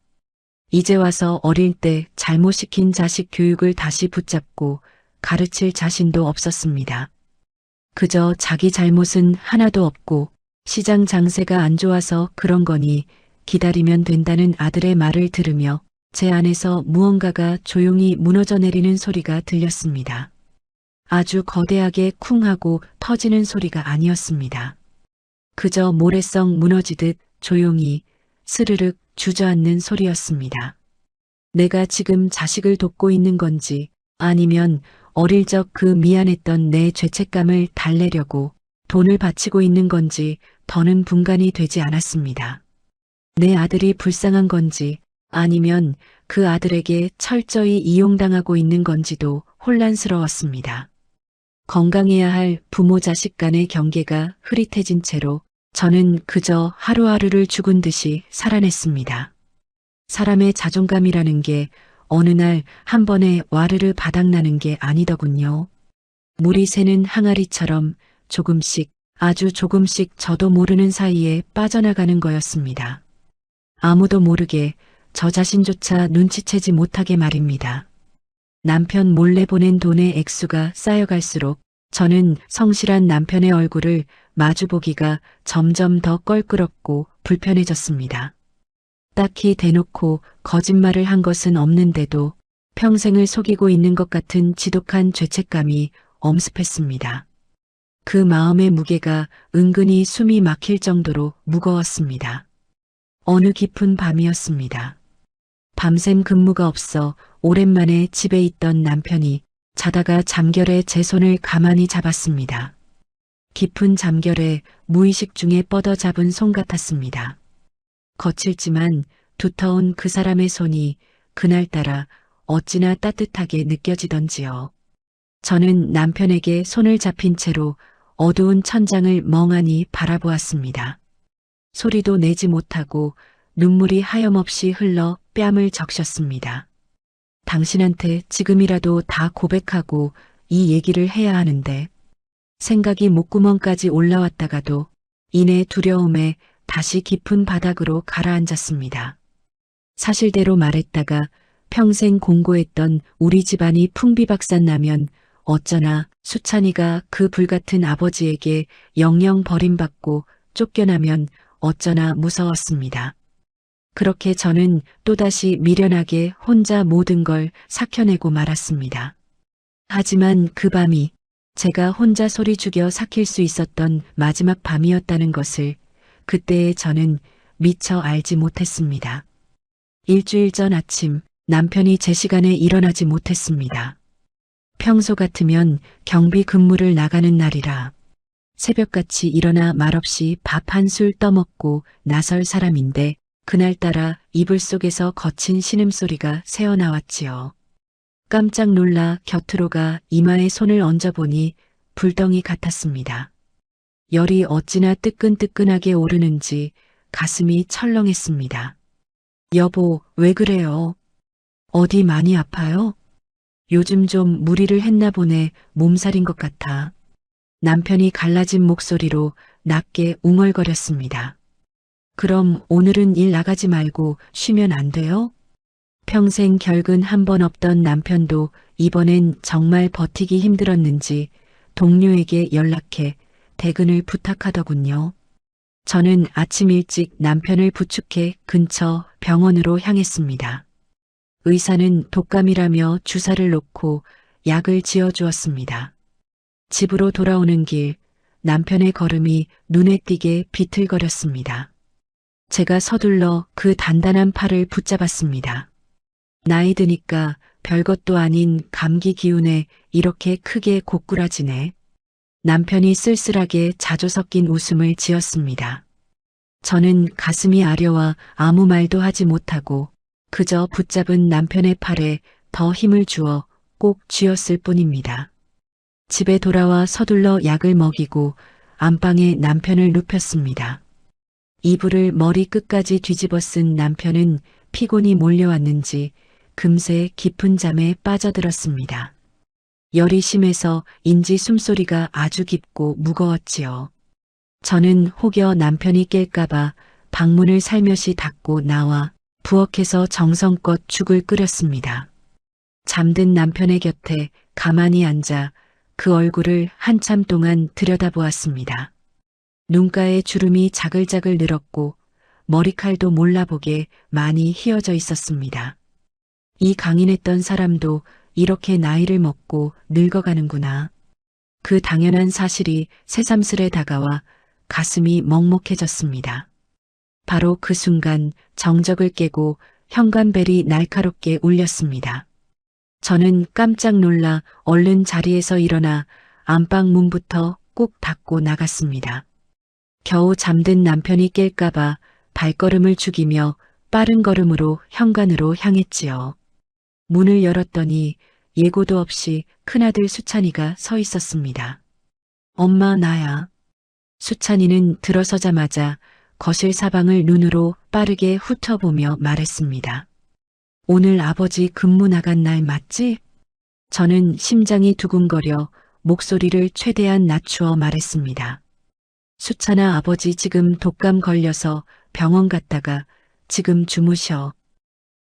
Speaker 1: 이제 와서 어릴 때 잘못 시킨 자식 교육을 다시 붙잡고 가르칠 자신도 없었습니다. 그저 자기 잘못은 하나도 없고 시장 장세가 안 좋아서 그런 거니 기다리면 된다는 아들의 말을 들으며 제 안에서 무언가가 조용히 무너져 내리는 소리가 들렸습니다. 아주 거대하게 쿵 하고 터지는 소리가 아니었습니다. 그저 모래성 무너지듯 조용히 스르륵 주저앉는 소리였습니다. 내가 지금 자식을 돕고 있는 건지 아니면 어릴 적 그 미안했던 내 죄책감을 달래려고 돈을 바치고 있는 건지 더는 분간이 되지 않았습니다. 내 아들이 불쌍한 건지 아니면 그 아들에게 철저히 이용당하고 있는 건지도 혼란스러웠습니다. 건강해야 할 부모 자식 간의 경계가 흐릿해진 채로 저는 그저 하루하루를 죽은 듯이 살아냈습니다. 사람의 자존감이라는 게 어느 날 한 번에 와르르 바닥나는 게 아니더군요. 물이 새는 항아리처럼 조금씩 아주 조금씩 저도 모르는 사이에 빠져나가는 거였습니다. 아무도 모르게 저 자신조차 눈치채지 못하게 말입니다. 남편 몰래 보낸 돈의 액수가 쌓여갈수록 저는 성실한 남편의 얼굴을 마주보기가 점점 더 껄끄럽고 불편해졌습니다. 딱히 대놓고 거짓말을 한 것은 없는데도 평생을 속이고 있는 것 같은 지독한 죄책감이 엄습했습니다. 그 마음의 무게가 은근히 숨이 막힐 정도로 무거웠습니다. 어느 깊은 밤이었습니다. 밤샘 근무가 없어 오랜만에 집에 있던 남편이 자다가 잠결에 제 손을 가만히 잡았습니다. 깊은 잠결에 무의식 중에 뻗어 잡은 손 같았습니다. 거칠지만 두터운 그 사람의 손이 그날따라 어찌나 따뜻하게 느껴지던지요. 저는 남편에게 손을 잡힌 채로 어두운 천장을 멍하니 바라보았습니다. 소리도 내지 못하고 눈물이 하염없이 흘러 뺨을 적셨습니다. 당신한테 지금이라도 다 고백하고 이 얘기를 해야 하는데 생각이 목구멍까지 올라왔다가도 이내 두려움에 다시 깊은 바닥으로 가라앉았습니다. 사실대로 말했다가 평생 공고했던 우리 집안이 풍비박산 나면 어쩌나 수찬이가 그 불같은 아버지에게 영영 버림받고 쫓겨나면 어쩌나 무서웠습니다. 그렇게 저는 또다시 미련하게 혼자 모든 걸 삭혀내고 말았습니다. 하지만 그 밤이 제가 혼자 소리 죽여 삭힐 수 있었던 마지막 밤이었다는 것을 그때의 저는 미처 알지 못했습니다. 일주일 전 아침 남편이 제 시간에 일어나지 못했습니다. 평소 같으면 경비 근무를 나가는 날이라 새벽같이 일어나 말없이 밥 한 술 떠먹고 나설 사람인데 그날따라 이불 속에서 거친 신음소리가 새어나왔지요. 깜짝 놀라 곁으로 가 이마에 손을 얹어보니 불덩이 같았습니다. 열이 어찌나 뜨끈뜨끈하게 오르는지 가슴이 철렁했습니다. 여보, 왜 그래요? 어디 많이 아파요? 요즘 좀 무리를 했나 보네. 몸살인 것 같아. 남편이 갈라진 목소리로 낮게 웅얼거렸습니다. 그럼 오늘은 일 나가지 말고 쉬면 안 돼요? 평생 결근 한 번 없던 남편도 이번엔 정말 버티기 힘들었는지 동료에게 연락해 퇴근을 부탁하더군요. 저는 아침 일찍 남편을 부축해 근처 병원으로 향했습니다. 의사는 독감이라며 주사를 놓고 약을 지어주었습니다. 집으로 돌아오는 길 남편의 걸음이 눈에 띄게 비틀거렸습니다. 제가 서둘러 그 단단한 팔을 붙잡았습니다. 나이 드니까 별것도 아닌 감기 기운에 이렇게 크게 고꾸라지네. 남편이 쓸쓸하게 자조 섞인 웃음을 지었습니다. 저는 가슴이 아려와 아무 말도 하지 못하고 그저 붙잡은 남편의 팔에 더 힘을 주어 꼭 쥐었을 뿐입니다. 집에 돌아와 서둘러 약을 먹이고 안방에 남편을 눕혔습니다. 이불을 머리 끝까지 뒤집어 쓴 남편은 피곤이 몰려왔는지 금세 깊은 잠에 빠져들었습니다. 열이 심해서 인지 숨소리가 아주 깊고 무거웠지요. 저는 혹여 남편이 깰까봐 방문을 살며시 닫고 나와 부엌에서 정성껏 죽을 끓였습니다. 잠든 남편의 곁에 가만히 앉아 그 얼굴을 한참 동안 들여다보았습니다. 눈가에 주름이 자글자글 늘었고 머리칼도 몰라보게 많이 휘어져 있었습니다. 이 강인했던 사람도 이렇게 나이를 먹고 늙어가는구나. 그 당연한 사실이 새삼스레 다가와 가슴이 먹먹해졌습니다. 바로 그 순간 정적을 깨고 현관벨이 날카롭게 울렸습니다. 저는 깜짝 놀라 얼른 자리에서 일어나 안방 문부터 꼭 닫고 나갔습니다. 겨우 잠든 남편이 깰까봐 발걸음을 죽이며 빠른 걸음으로 현관으로 향했지요. 문을 열었더니 예고도 없이 큰아들 수찬이가 서 있었습니다. 엄마, 나야. 수찬이는 들어서자마자 거실 사방을 눈으로 빠르게 훑어보며 말했습니다. 오늘 아버지 근무 나간 날 맞지? 저는 심장이 두근거려 목소리를 최대한 낮추어 말했습니다. 수찬아, 아버지 지금 독감 걸려서 병원 갔다가 지금 주무셔.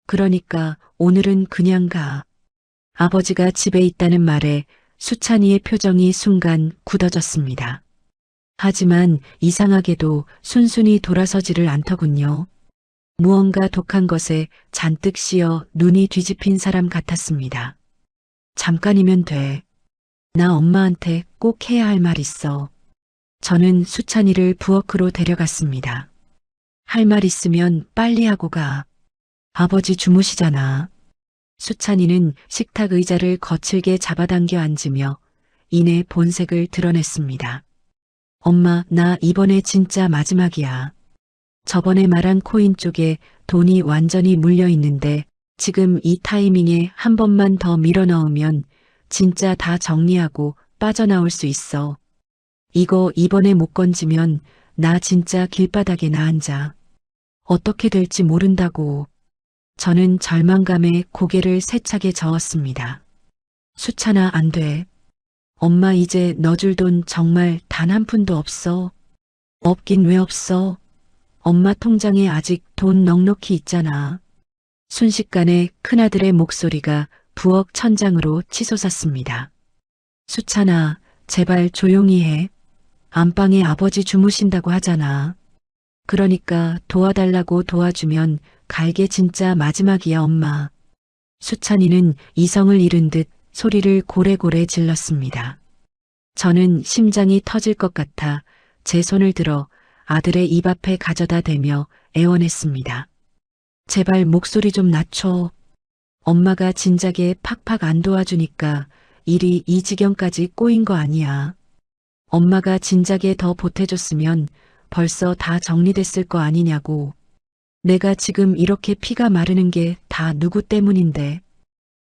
Speaker 1: 그러니까 오늘은 그냥 가. 아버지가 집에 있다는 말에 수찬이의 표정이 순간 굳어졌습니다. 하지만 이상하게도 순순히 돌아서지를 않더군요. 무언가 독한 것에 잔뜩 씌어 눈이 뒤집힌 사람 같았습니다. 잠깐이면 돼. 나 엄마한테 꼭 해야 할 말 있어. 저는 수찬이를 부엌으로 데려갔습니다. 할 말 있으면 빨리 하고 가. 아버지 주무시잖아. 수찬이는 식탁 의자를 거칠게 잡아당겨 앉으며 이내 본색을 드러냈습니다. 엄마, 나 이번에 진짜 마지막이야. 저번에 말한 코인 쪽에 돈이 완전히 물려 있는데 지금 이 타이밍에 한 번만 더 밀어 넣으면 진짜 다 정리하고 빠져나올 수 있어. 이거 이번에 못 건지면 나 진짜 길바닥에 나앉아. 어떻게 될지 모른다고. 저는 절망감에 고개를 세차게 저었습니다. 수찬아, 안 돼. 엄마 이제 넣어줄 돈 정말 단 한 푼도 없어. 없긴 왜 없어. 엄마 통장에 아직 돈 넉넉히 있잖아. 순식간에 큰아들의 목소리가 부엌 천장으로 치솟았습니다. 수찬아, 제발 조용히 해. 안방에 아버지 주무신다고 하잖아. 그러니까 도와달라고 도와주면 갈게 진짜 마지막이야, 엄마. 수찬이는 이성을 잃은 듯 소리를 고래고래 질렀습니다. 저는 심장이 터질 것 같아 제 손을 들어 아들의 입 앞에 가져다 대며 애원했습니다. 제발 목소리 좀 낮춰. 엄마가 진작에 팍팍 안 도와주니까 일이 이 지경까지 꼬인 거 아니야. 엄마가 진작에 더 보태줬으면 벌써 다 정리됐을 거 아니냐고. 내가 지금 이렇게 피가 마르는 게 다 누구 때문인데.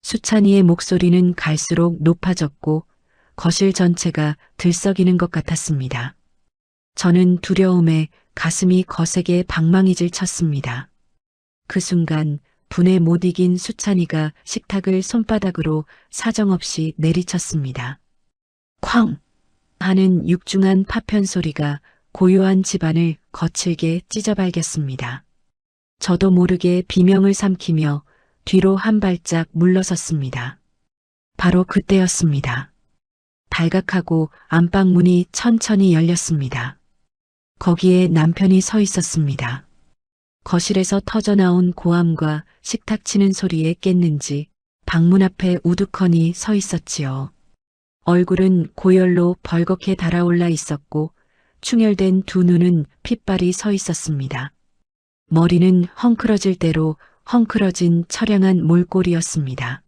Speaker 1: 수찬이의 목소리는 갈수록 높아졌고 거실 전체가 들썩이는 것 같았습니다. 저는 두려움에 가슴이 거세게 방망이질 쳤습니다. 그 순간 분에 못 이긴 수찬이가 식탁을 손바닥으로 사정없이 내리쳤습니다. 쾅! 하는 육중한 파편 소리가 고요한 집안을 거칠게 찢어발겼습니다. 저도 모르게 비명을 삼키며 뒤로 한 발짝 물러섰습니다. 바로 그때였습니다. 발각하고 안방 문이 천천히 열렸습니다. 거기에 남편이 서 있었습니다. 거실에서 터져나온 고함과 식탁 치는 소리에 깼는지 방문 앞에 우두커니 서 있었지요. 얼굴은 고열로 벌겋게 달아올라 있었고 충혈된 두 눈은 핏발이 서 있었습니다. 머리는 헝클어질 대로 헝클어진 처량한 몰골이었습니다.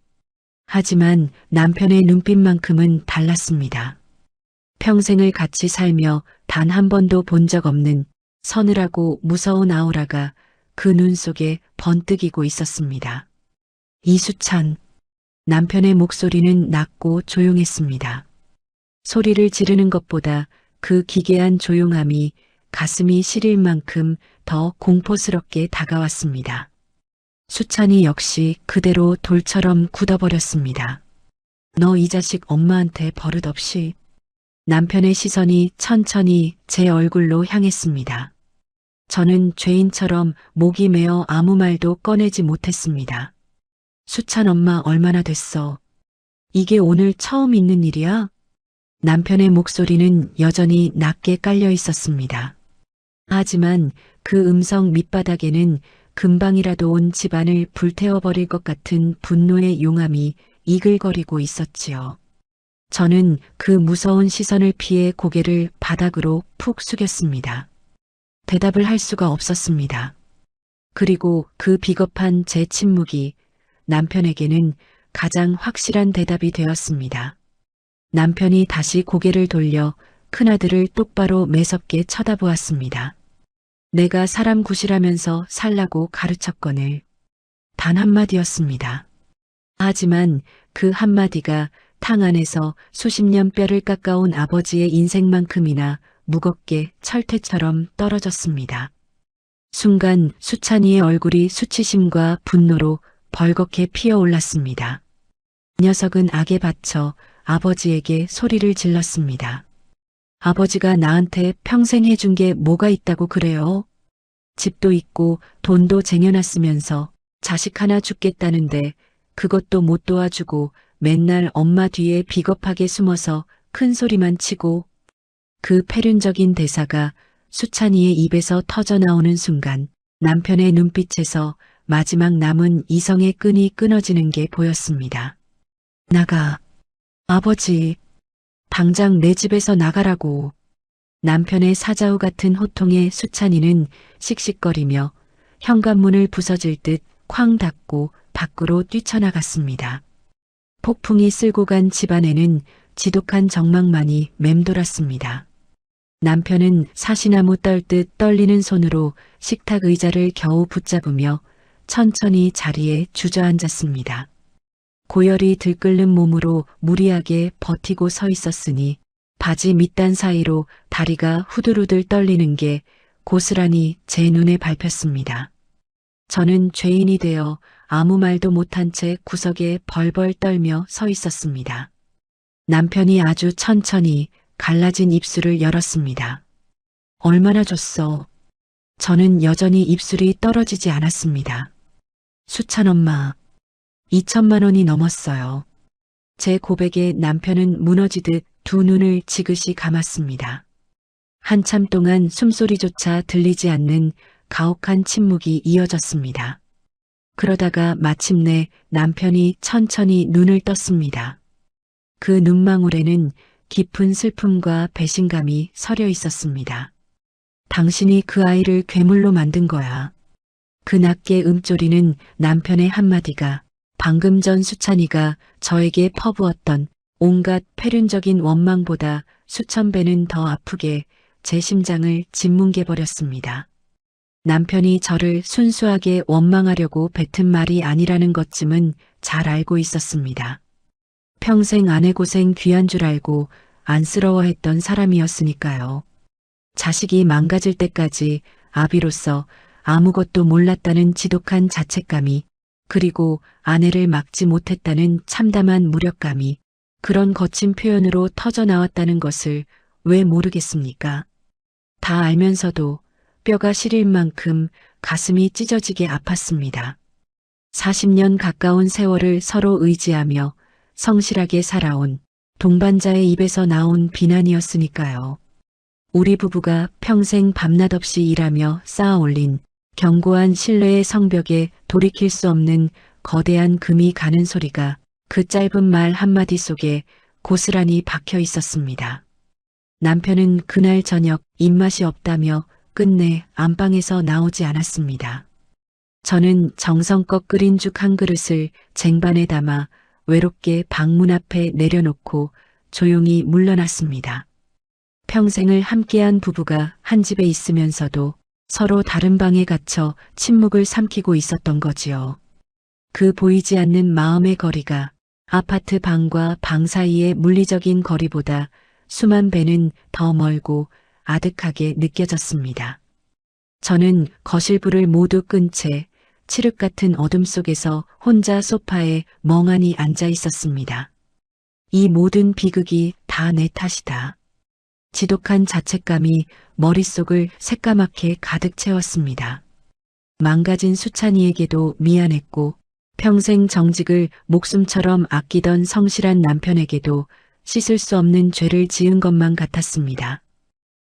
Speaker 1: 하지만 남편의 눈빛만큼은 달랐습니다. 평생을 같이 살며 단 한 번도 본 적 없는 서늘하고 무서운 아우라가 그 눈 속에 번뜩이고 있었습니다. 이수찬. 남편의 목소리는 낮고 조용했습니다. 소리를 지르는 것보다 그 기괴한 조용함이 가슴이 시릴 만큼 더 공포스럽게 다가왔습니다. 수찬이 역시 그대로 돌처럼 굳어버렸습니다. 너 이 자식 엄마한테 버릇없이. 남편의 시선이 천천히 제 얼굴로 향했습니다. 저는 죄인처럼 목이 메어 아무 말도 꺼내지 못했습니다. 수찬 엄마 얼마나 됐어? 이게 오늘 처음 있는 일이야? 남편의 목소리는 여전히 낮게 깔려 있었습니다. 하지만 그 음성 밑바닥에는 금방이라도 온 집안을 불태워버릴 것 같은 분노의 용암이 이글거리고 있었지요. 저는 그 무서운 시선을 피해 고개를 바닥으로 푹 숙였습니다. 대답을 할 수가 없었습니다. 그리고 그 비겁한 제 침묵이 남편에게는 가장 확실한 대답이 되었습니다. 남편이 다시 고개를 돌려 큰아들을 똑바로 매섭게 쳐다보았습니다. 내가 사람 구실하면서 살라고 가르쳤거늘. 단 한마디였습니다. 하지만 그 한마디가 탕 안에서 수십 년 뼈를 깎아온 아버지의 인생만큼이나 무겁게 철퇴처럼 떨어졌습니다. 순간 수찬이의 얼굴이 수치심과 분노로 벌겋게 피어올랐습니다. 녀석은 악에 받쳐 아버지에게 소리를 질렀습니다. 아버지가 나한테 평생 해준 게 뭐가 있다고 그래요? 집도 있고 돈도 쟁여놨으면서 자식 하나 죽겠다는데 그것도 못 도와주고 맨날 엄마 뒤에 비겁하게 숨어서 큰 소리만 치고. 그 패륜적인 대사가 수찬이의 입에서 터져나오는 순간 남편의 눈빛에서 마지막 남은 이성의 끈이 끊어지는 게 보였습니다. 나가. 아버지. 당장 내 집에서 나가라고. 남편의 사자우 같은 호통에 수찬이는 씩씩거리며 현관문을 부서질 듯 쾅 닫고 밖으로 뛰쳐나갔습니다. 폭풍이 쓸고 간 집안에는 지독한 정막만이 맴돌았습니다. 남편은 사시나무 떨듯 떨리는 손으로 식탁 의자를 겨우 붙잡으며 천천히 자리에 주저앉았습니다. 고열이 들끓는 몸으로 무리하게 버티고 서 있었으니 바지 밑단 사이로 다리가 후들후들 떨리는 게 고스란히 제 눈에 밟혔습니다. 저는 죄인이 되어 아무 말도 못한 채 구석에 벌벌 떨며 서 있었습니다. 남편이 아주 천천히 갈라진 입술을 열었습니다. 얼마나 줬어? 저는 여전히 입술이 떨어지지 않았습니다. 수찬 엄마, 2천만 원이 넘었어요. 제 고백에 남편은 무너지듯 두 눈을 지그시 감았습니다. 한참 동안 숨소리조차 들리지 않는 가혹한 침묵이 이어졌습니다. 그러다가 마침내 남편이 천천히 눈을 떴습니다. 그 눈망울에는 깊은 슬픔과 배신감이 서려 있었습니다. 당신이 그 아이를 괴물로 만든 거야. 그 낮게 음조리는 남편의 한마디가 방금 전 수찬이가 저에게 퍼부었던 온갖 폐륜적인 원망보다 수천 배는 더 아프게 제 심장을 짓뭉개버렸습니다. 남편이 저를 순수하게 원망하려고 뱉은 말이 아니라는 것쯤은 잘 알고 있었습니다. 평생 아내 고생 귀한 줄 알고 안쓰러워했던 사람이었으니까요. 자식이 망가질 때까지 아비로서 아무것도 몰랐다는 지독한 자책감이, 그리고 아내를 막지 못했다는 참담한 무력감이 그런 거친 표현으로 터져나왔다는 것을 왜 모르겠습니까? 다 알면서도 뼈가 시릴 만큼 가슴이 찢어지게 아팠습니다. 40년 가까운 세월을 서로 의지하며 성실하게 살아온 동반자의 입에서 나온 비난이었으니까요. 우리 부부가 평생 밤낮 없이 일하며 쌓아올린 견고한 신뢰의 성벽에 돌이킬 수 없는 거대한 금이 가는 소리가 그 짧은 말 한마디 속에 고스란히 박혀 있었습니다. 남편은 그날 저녁 입맛이 없다며 끝내 안방에서 나오지 않았습니다. 저는 정성껏 끓인 죽 한 그릇을 쟁반에 담아 외롭게 방문 앞에 내려놓고 조용히 물러났습니다. 평생을 함께한 부부가 한 집에 있으면서도 서로 다른 방에 갇혀 침묵을 삼키고 있었던 거지요. 그 보이지 않는 마음의 거리가 아파트 방과 방 사이의 물리적인 거리보다 수만 배는 더 멀고 아득하게 느껴졌습니다. 저는 거실 불을 모두 끈 채 칠흑 같은 어둠 속에서 혼자 소파에 멍하니 앉아 있었습니다. 이 모든 비극이 다 내 탓이다. 지독한 자책감이 머릿속을 새까맣게 가득 채웠습니다. 망가진 수찬이에게도 미안했고 평생 정직을 목숨처럼 아끼던 성실한 남편에게도 씻을 수 없는 죄를 지은 것만 같았습니다.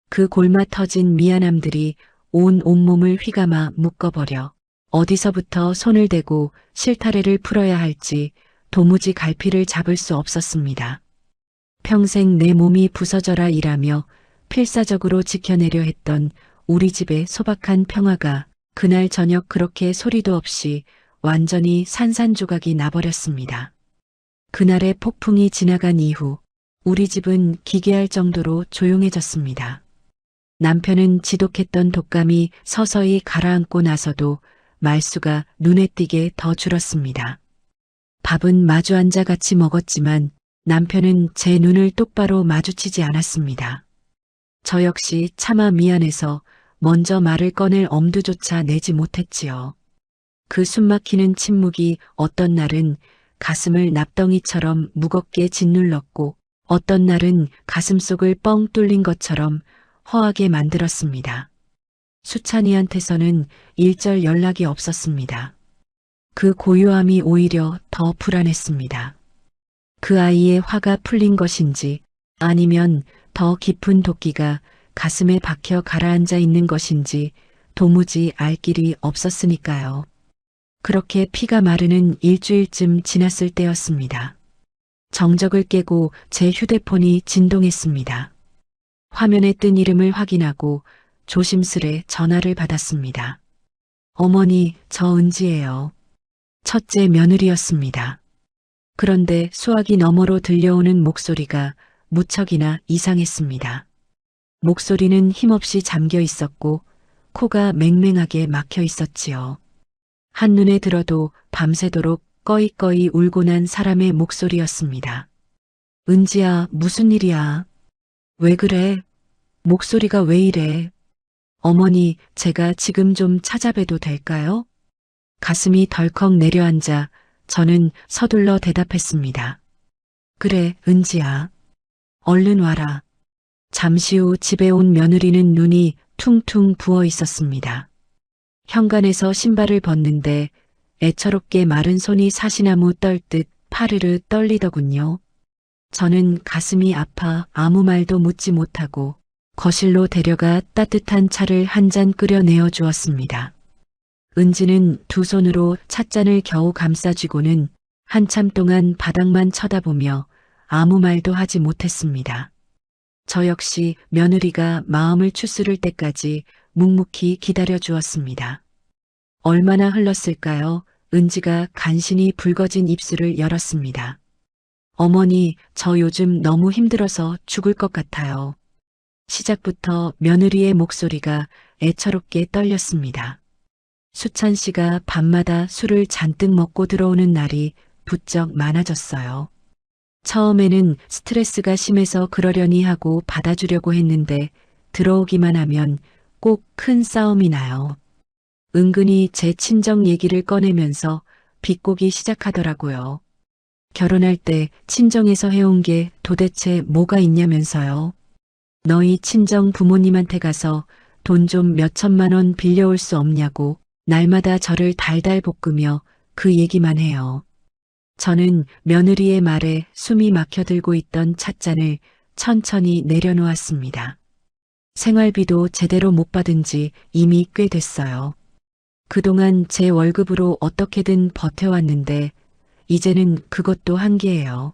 Speaker 1: 그 골마 터진 미안함들이 온 온몸을 휘감아 묶어버려 어디서부터 손을 대고 실타래를 풀어야 할지 도무지 갈피를 잡을 수 없었습니다. 평생 내 몸이 부서져라 일하며 필사적으로 지켜내려 했던 우리 집의 소박한 평화가 그날 저녁 그렇게 소리도 없이 완전히 산산조각이 나버렸습니다. 그날의 폭풍이 지나간 이후 우리 집은 기괴할 정도로 조용해졌습니다. 남편은 지독했던 독감이 서서히 가라앉고 나서도 말수가 눈에 띄게 더 줄었습니다. 밥은 마주 앉아 같이 먹었지만 남편은 제 눈을 똑바로 마주치지 않았습니다. 저 역시 차마 미안해서 먼저 말을 꺼낼 엄두조차 내지 못했지요. 그 숨막히는 침묵이 어떤 날은 가슴을 납덩이처럼 무겁게 짓눌렀고 어떤 날은 가슴속을 뻥 뚫린 것처럼 허하게 만들었습니다. 수찬이한테서는 일절 연락이 없었습니다. 그 고요함이 오히려 더 불안했습니다. 그 아이의 화가 풀린 것인지 아니면 더 깊은 도끼가 가슴에 박혀 가라앉아 있는 것인지 도무지 알 길이 없었으니까요. 그렇게 피가 마르는 일주일쯤 지났을 때였습니다. 정적을 깨고 제 휴대폰이 진동했습니다. 화면에 뜬 이름을 확인하고 조심스레 전화를 받았습니다. 어머니, 저 은지예요. 첫째 며느리였습니다. 그런데 수화기 너머로 들려오는 목소리가 무척이나 이상했습니다. 목소리는 힘없이 잠겨 있었고 코가 맹맹하게 막혀 있었지요. 한눈에 들어도 밤새도록 꺼이꺼이 울고 난 사람의 목소리였습니다. 은지야, 무슨 일이야? 왜 그래? 목소리가 왜 이래? 어머니, 제가 지금 좀 찾아뵈도 될까요? 가슴이 덜컥 내려앉아 저는 서둘러 대답했습니다. 그래, 은지야. 얼른 와라. 잠시 후 집에 온 며느리는 눈이 퉁퉁 부어 있었습니다. 현관에서 신발을 벗는데 애처롭게 마른 손이 사시나무 떨듯 파르르 떨리더군요. 저는 가슴이 아파 아무 말도 묻지 못하고 거실로 데려가 따뜻한 차를 한 잔 끓여 내어 주었습니다. 은지는 두 손으로 찻잔을 겨우 감싸쥐고는 한참 동안 바닥만 쳐다보며 아무 말도 하지 못했습니다. 저 역시 며느리가 마음을 추스를 때까지 묵묵히 기다려 주었습니다. 얼마나 흘렀을까요? 은지가 간신히 붉어진 입술을 열었습니다. 어머니, 저 요즘 너무 힘들어서 죽을 것 같아요. 시작부터 며느리의 목소리가 애처롭게 떨렸습니다. 수찬 씨가 밤마다 술을 잔뜩 먹고 들어오는 날이 부쩍 많아졌어요. 처음에는 스트레스가 심해서 그러려니 하고 받아주려고 했는데 들어오기만 하면 꼭 큰 싸움이 나요. 은근히 제 친정 얘기를 꺼내면서 비꼬기 시작하더라고요. 결혼할 때 친정에서 해온 게 도대체 뭐가 있냐면서요. 너희 친정 부모님한테 가서 돈 좀 몇천만 원 빌려올 수 없냐고 날마다 저를 달달 볶으며 그 얘기만 해요. 저는 며느리의 말에 숨이 막혀들고 있던 찻잔을 천천히 내려놓았습니다. 생활비도 제대로 못 받은 지 이미 꽤 됐어요. 그동안 제 월급으로 어떻게든 버텨왔는데 이제는 그것도 한계예요.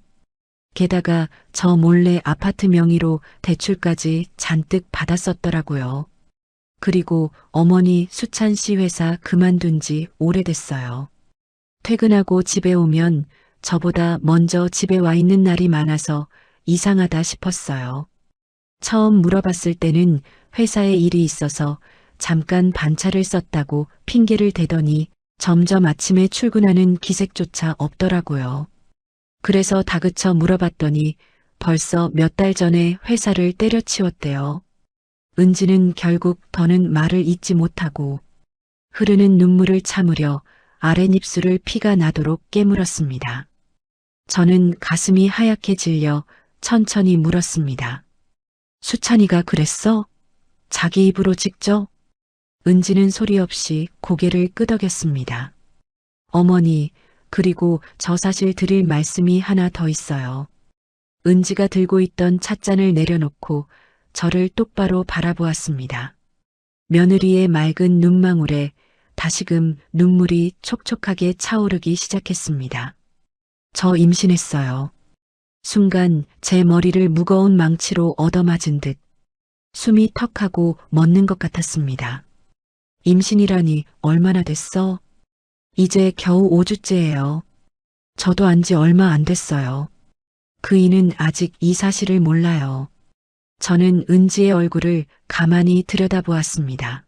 Speaker 1: 게다가 저 몰래 아파트 명의로 대출까지 잔뜩 받았었더라고요. 그리고 어머니 수찬 씨 회사 그만둔 지 오래됐어요. 퇴근하고 집에 오면 저보다 먼저 집에 와 있는 날이 많아서 이상하다 싶었어요. 처음 물어봤을 때는 회사에 일이 있어서 잠깐 반차를 썼다고 핑계를 대더니 점점 아침에 출근하는 기색조차 없더라고요. 그래서 다그쳐 물어봤더니 벌써 몇 달 전에 회사를 때려치웠대요. 은지는 결국 더는 말을 잇지 못하고 흐르는 눈물을 참으려 아랫입술을 피가 나도록 깨물었습니다. 저는 가슴이 하얗게 질려 천천히 물었습니다. 수찬이가 그랬어? 자기 입으로 직접? 은지는 소리 없이 고개를 끄덕였습니다. 어머니, 그리고 저 사실 드릴 말씀이 하나 더 있어요. 은지가 들고 있던 찻잔을 내려놓고 저를 똑바로 바라보았습니다. 며느리의 맑은 눈망울에 다시금 눈물이 촉촉하게 차오르기 시작했습니다. 저 임신했어요. 순간 제 머리를 무거운 망치로 얻어맞은 듯 숨이 턱하고 멎는 것 같았습니다. 임신이라니 얼마나 됐어? 이제 겨우 5주째예요. 저도 안지 얼마 안 됐어요. 그이는 아직 이 사실을 몰라요. 저는 은지의 얼굴을 가만히 들여다보았습니다.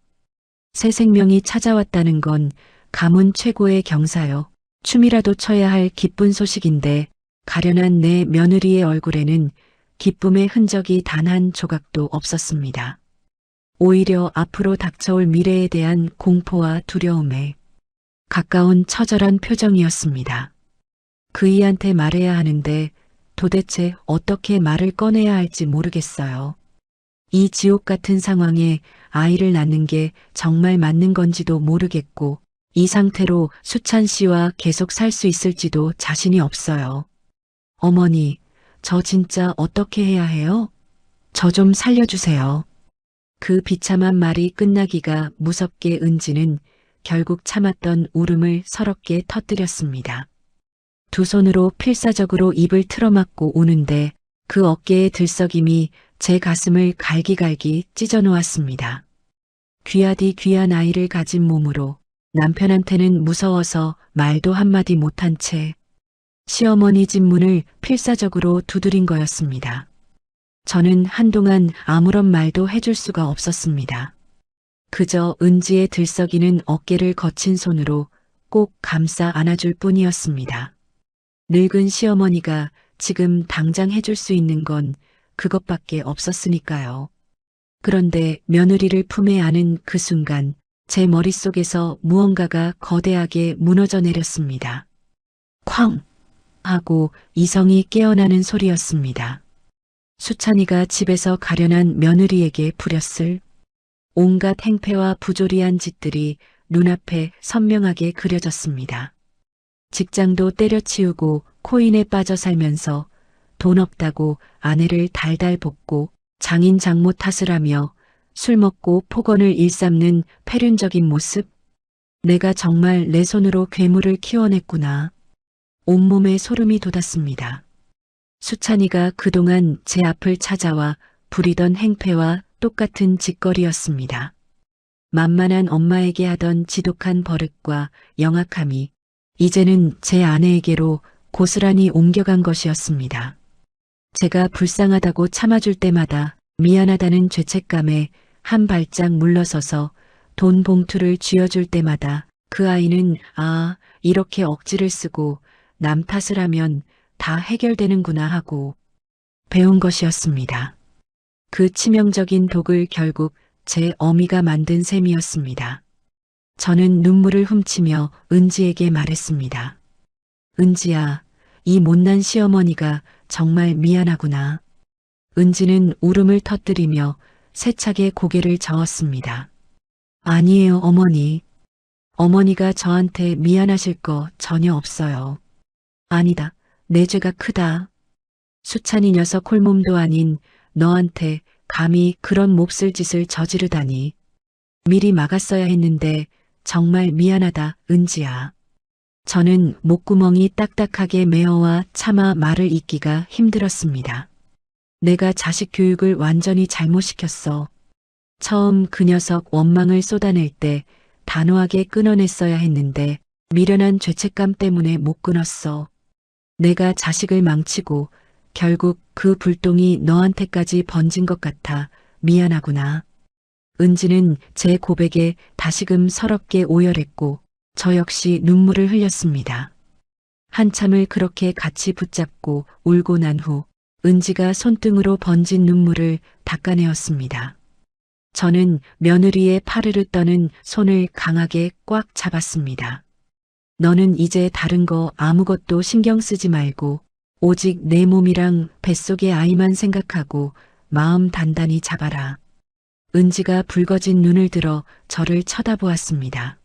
Speaker 1: 새 생명이 찾아왔다는 건 가문 최고의 경사요. 춤이라도 춰야 할 기쁜 소식인데 가련한 내 며느리의 얼굴에는 기쁨의 흔적이 단 한 조각도 없었습니다. 오히려 앞으로 닥쳐올 미래에 대한 공포와 두려움에 가까운 처절한 표정이었습니다. 그이한테 말해야 하는데 도대체 어떻게 말을 꺼내야 할지 모르겠어요. 이 지옥 같은 상황에 아이를 낳는 게 정말 맞는 건지도 모르겠고 이 상태로 수찬 씨와 계속 살 수 있을지도 자신이 없어요. 어머니, 저 진짜 어떻게 해야 해요? 저 좀 살려주세요. 그 비참한 말이 끝나기가 무섭게 은지는 결국 참았던 울음을 서럽게 터뜨렸습니다. 두 손으로 필사적으로 입을 틀어막고 우는데 그 어깨의 들썩임이 제 가슴을 갈기갈기 찢어놓았습니다. 귀하디 귀한 아이를 가진 몸으로 남편한테는 무서워서 말도 한마디 못한 채 시어머니 집 문을 필사적으로 두드린 거였습니다. 저는 한동안 아무런 말도 해줄 수가 없었습니다. 그저 은지의 들썩이는 어깨를 거친 손으로 꼭 감싸 안아줄 뿐이었습니다. 늙은 시어머니가 지금 당장 해줄 수 있는 건 그것밖에 없었으니까요. 그런데 며느리를 품에 안은 그 순간 제 머릿속에서 무언가가 거대하게 무너져 내렸습니다. 쾅! 하고 이성이 깨어나는 소리였습니다. 수찬이가 집에서 가련한 며느리에게 부렸을 온갖 행패와 부조리한 짓들이 눈앞에 선명하게 그려졌습니다. 직장도 때려치우고 코인에 빠져 살면서 돈 없다고 아내를 달달 볶고 장인 장모 탓을 하며 술 먹고 폭언을 일삼는 패륜적인 모습. 내가 정말 내 손으로 괴물을 키워냈구나. 온몸에 소름이 돋았습니다. 수찬이가 그동안 제 앞을 찾아와 부리던 행패와 똑같은 짓거리였습니다. 만만한 엄마에게 하던 지독한 버릇과 영악함이 이제는 제 아내에게로 고스란히 옮겨간 것이었습니다. 제가 불쌍하다고 참아줄 때마다 미안하다는 죄책감에 한 발짝 물러서서 돈 봉투를 쥐어줄 때마다 그 아이는 이렇게 억지를 쓰고 남 탓을 하면 다 해결되는구나 하고 배운 것이었습니다. 그 치명적인 독을 결국 제 어미가 만든 셈이었습니다. 저는 눈물을 훔치며 은지에게 말했습니다. 은지야, 이 못난 시어머니가 정말 미안하구나. 은지는 울음을 터뜨리며 세차게 고개를 저었습니다. 아니에요, 어머니. 어머니가 저한테 미안하실 거 전혀 없어요. 아니다, 내 죄가 크다. 수찬이 녀석 홀몸도 아닌 너한테 감히 그런 몹쓸 짓을 저지르다니. 미리 막았어야 했는데 정말 미안하다, 은지야. 저는 목구멍이 딱딱하게 메어와 차마 말을 잇기가 힘들었습니다. 내가 자식 교육을 완전히 잘못 시켰어. 처음 그 녀석 원망을 쏟아낼 때 단호하게 끊어냈어야 했는데 미련한 죄책감 때문에 못 끊었어. 내가 자식을 망치고 결국 그 불똥이 너한테까지 번진 것 같아 미안하구나. 은지는 제 고백에 다시금 서럽게 오열했고 저 역시 눈물을 흘렸습니다. 한참을 그렇게 같이 붙잡고 울고 난 후 은지가 손등으로 번진 눈물을 닦아내었습니다. 저는 며느리의 파르르 떠는 손을 강하게 꽉 잡았습니다. 너는 이제 다른 거 아무것도 신경 쓰지 말고 오직 내 몸이랑 뱃속의 아이만 생각하고 마음 단단히 잡아라. 은지가 붉어진 눈을 들어 저를 쳐다보았습니다.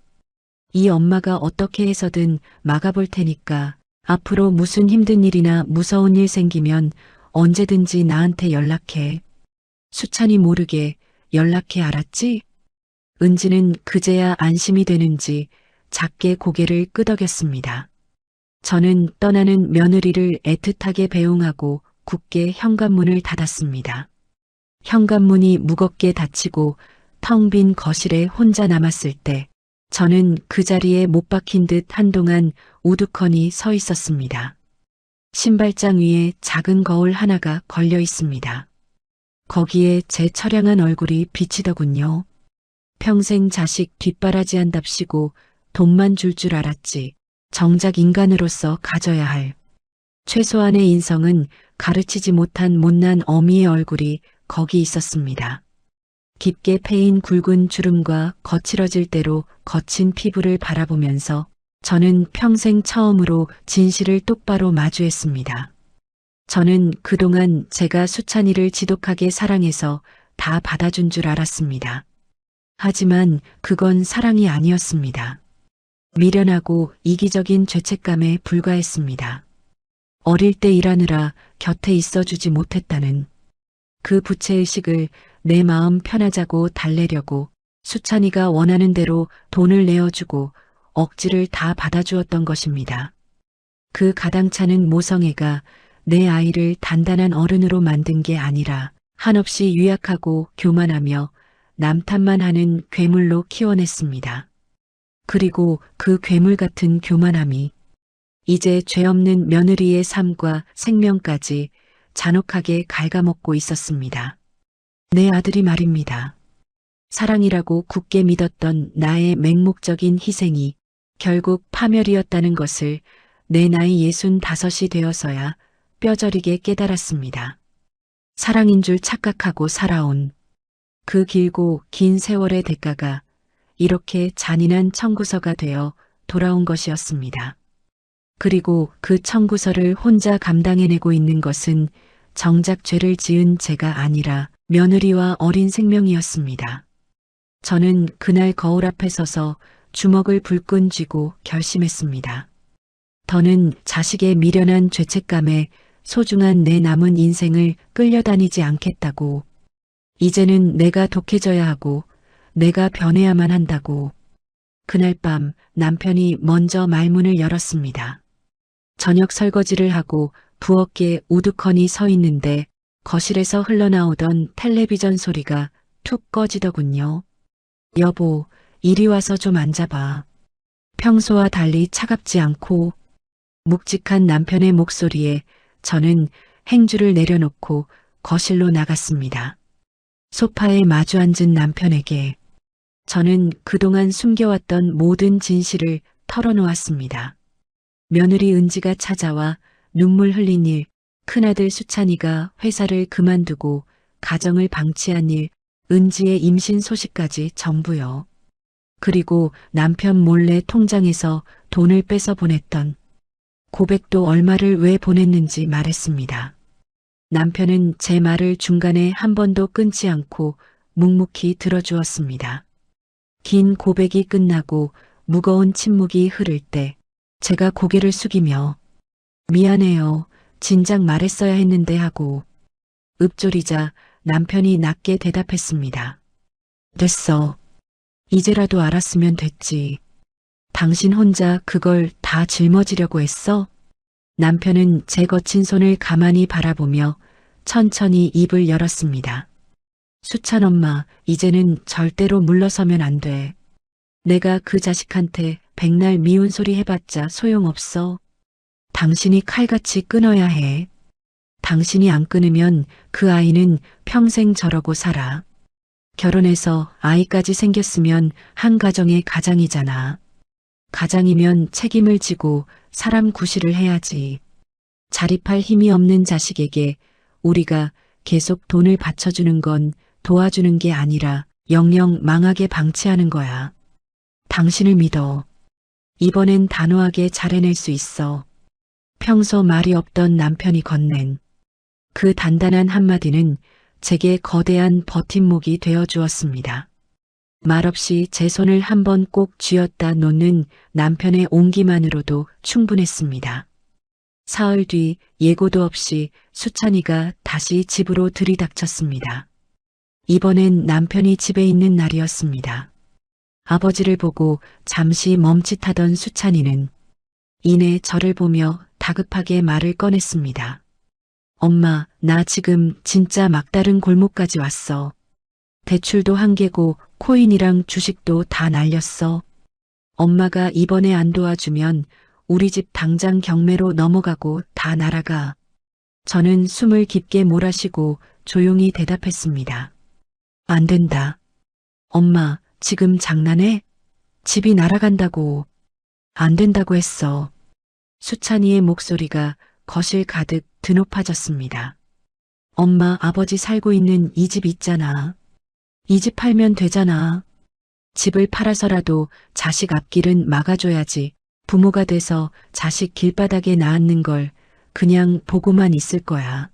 Speaker 1: 이 엄마가 어떻게 해서든 막아볼 테니까 앞으로 무슨 힘든 일이나 무서운 일 생기면 언제든지 나한테 연락해. 수찬이 모르게 연락해, 알았지? 은지는 그제야 안심이 되는지 작게 고개를 끄덕였습니다. 저는 떠나는 며느리를 애틋하게 배웅하고 굳게 현관문을 닫았습니다. 현관문이 무겁게 닫히고 텅 빈 거실에 혼자 남았을 때 저는 그 자리에 못 박힌 듯 한동안 우두커니 서 있었습니다. 신발장 위에 작은 거울 하나가 걸려 있습니다. 거기에 제 처량한 얼굴이 비치더군요. 평생 자식 뒷바라지한답시고 돈만 줄 알았지. 정작 인간으로서 가져야 할 최소한의 인성은 가르치지 못한 못난 어미의 얼굴이 거기 있었습니다. 깊게 패인 굵은 주름과 거칠어질 대로 거친 피부를 바라보면서 저는 평생 처음으로 진실을 똑바로 마주했습니다. 저는 그동안 제가 수찬이를 지독하게 사랑해서 다 받아준 줄 알았습니다. 하지만 그건 사랑이 아니었습니다. 미련하고 이기적인 죄책감에 불과했습니다. 어릴 때 일하느라 곁에 있어주지 못했다는 그 부채의식을 내 마음 편하자고 달래려고 수찬이가 원하는 대로 돈을 내어주고 억지를 다 받아주었던 것입니다. 그 가당차는 모성애가 내 아이를 단단한 어른으로 만든 게 아니라 한없이 유약하고 교만하며 남 탓만 하는 괴물로 키워냈습니다. 그리고 그 괴물 같은 교만함이 이제 죄 없는 며느리의 삶과 생명까지 잔혹하게 갉아먹고 있었습니다. 내 아들이 말입니다. 사랑이라고 굳게 믿었던 나의 맹목적인 희생이 결국 파멸이었다는 것을 내 나이 65이 되어서야 뼈저리게 깨달았습니다. 사랑인 줄 착각하고 살아온 그 길고 긴 세월의 대가가 이렇게 잔인한 청구서가 되어 돌아온 것이었습니다. 그리고 그 청구서를 혼자 감당해내고 있는 것은 정작 죄를 지은 제가 아니라 며느리와 어린 생명이었습니다. 저는 그날 거울 앞에 서서 주먹을 불끈 쥐고 결심했습니다. 더는 자식의 미련한 죄책감에 소중한 내 남은 인생을 끌려다니지 않겠다고. 이제는 내가 독해져야 하고 내가 변해야만 한다고. 그날 밤 남편이 먼저 말문을 열었습니다. 저녁 설거지를 하고 부엌에 우두커니 서 있는데 거실에서 흘러나오던 텔레비전 소리가 툭 꺼지더군요. 여보, 이리 와서 좀 앉아봐. 평소와 달리 차갑지 않고 묵직한 남편의 목소리에 저는 행주를 내려놓고 거실로 나갔습니다. 소파에 마주 앉은 남편에게 저는 그동안 숨겨왔던 모든 진실을 털어놓았습니다. 며느리 은지가 찾아와 눈물 흘린 일, 큰아들 수찬이가 회사를 그만두고 가정을 방치한 일, 은지의 임신 소식까지 전부요. 그리고 남편 몰래 통장에서 돈을 뺏어 보냈던 고백도 얼마를 왜 보냈는지 말했습니다. 남편은 제 말을 중간에 한 번도 끊지 않고 묵묵히 들어주었습니다. 긴 고백이 끝나고 무거운 침묵이 흐를 때 제가 고개를 숙이며 미안해요. 진작 말했어야 했는데 하고 읊조리자 남편이 낮게 대답했습니다. 됐어. 이제라도 알았으면 됐지. 당신 혼자 그걸 다 짊어지려고 했어? 남편은 제 거친 손을 가만히 바라보며 천천히 입을 열었습니다. 수찬 엄마, 이제는 절대로 물러서면 안 돼. 내가 그 자식한테 백날 미운 소리 해봤자 소용없어. 당신이 칼같이 끊어야 해. 당신이 안 끊으면 그 아이는 평생 저러고 살아. 결혼해서 아이까지 생겼으면 한 가정의 가장이잖아. 가장이면 책임을 지고 사람 구실을 해야지. 자립할 힘이 없는 자식에게 우리가 계속 돈을 받쳐주는 건 도와주는 게 아니라 영영 망하게 방치하는 거야. 당신을 믿어. 이번엔 단호하게 잘 해낼 수 있어. 평소 말이 없던 남편이 건넨 그 단단한 한마디는 제게 거대한 버팀목이 되어 주었습니다. 말없이 제 손을 한번 꼭 쥐었다 놓는 남편의 온기만으로도 충분했습니다. 사흘 뒤 예고도 없이 수찬이가 다시 집으로 들이닥쳤습니다. 이번엔 남편이 집에 있는 날이었습니다. 아버지를 보고 잠시 멈칫하던 수찬이는 이내 저를 보며 다급하게 말을 꺼냈습니다. 엄마, 나 지금 진짜 막다른 골목까지 왔어. 대출도 한개고 코인이랑 주식도 다 날렸어. 엄마가 이번에 안 도와주면 우리 집 당장 경매로 넘어가고 다 날아가. 저는 숨을 깊게 몰아쉬고 조용히 대답했습니다. 안 된다. 엄마, 지금 장난해? 집이 날아간다고. 안 된다고 했어. 수찬이의 목소리가 거실 가득 드높아졌습니다. 엄마, 아버지 살고 있는 이 집 있잖아. 이 집 팔면 되잖아. 집을 팔아서라도 자식 앞길은 막아줘야지. 부모가 돼서 자식 길바닥에 낳는 걸 그냥 보고만 있을 거야.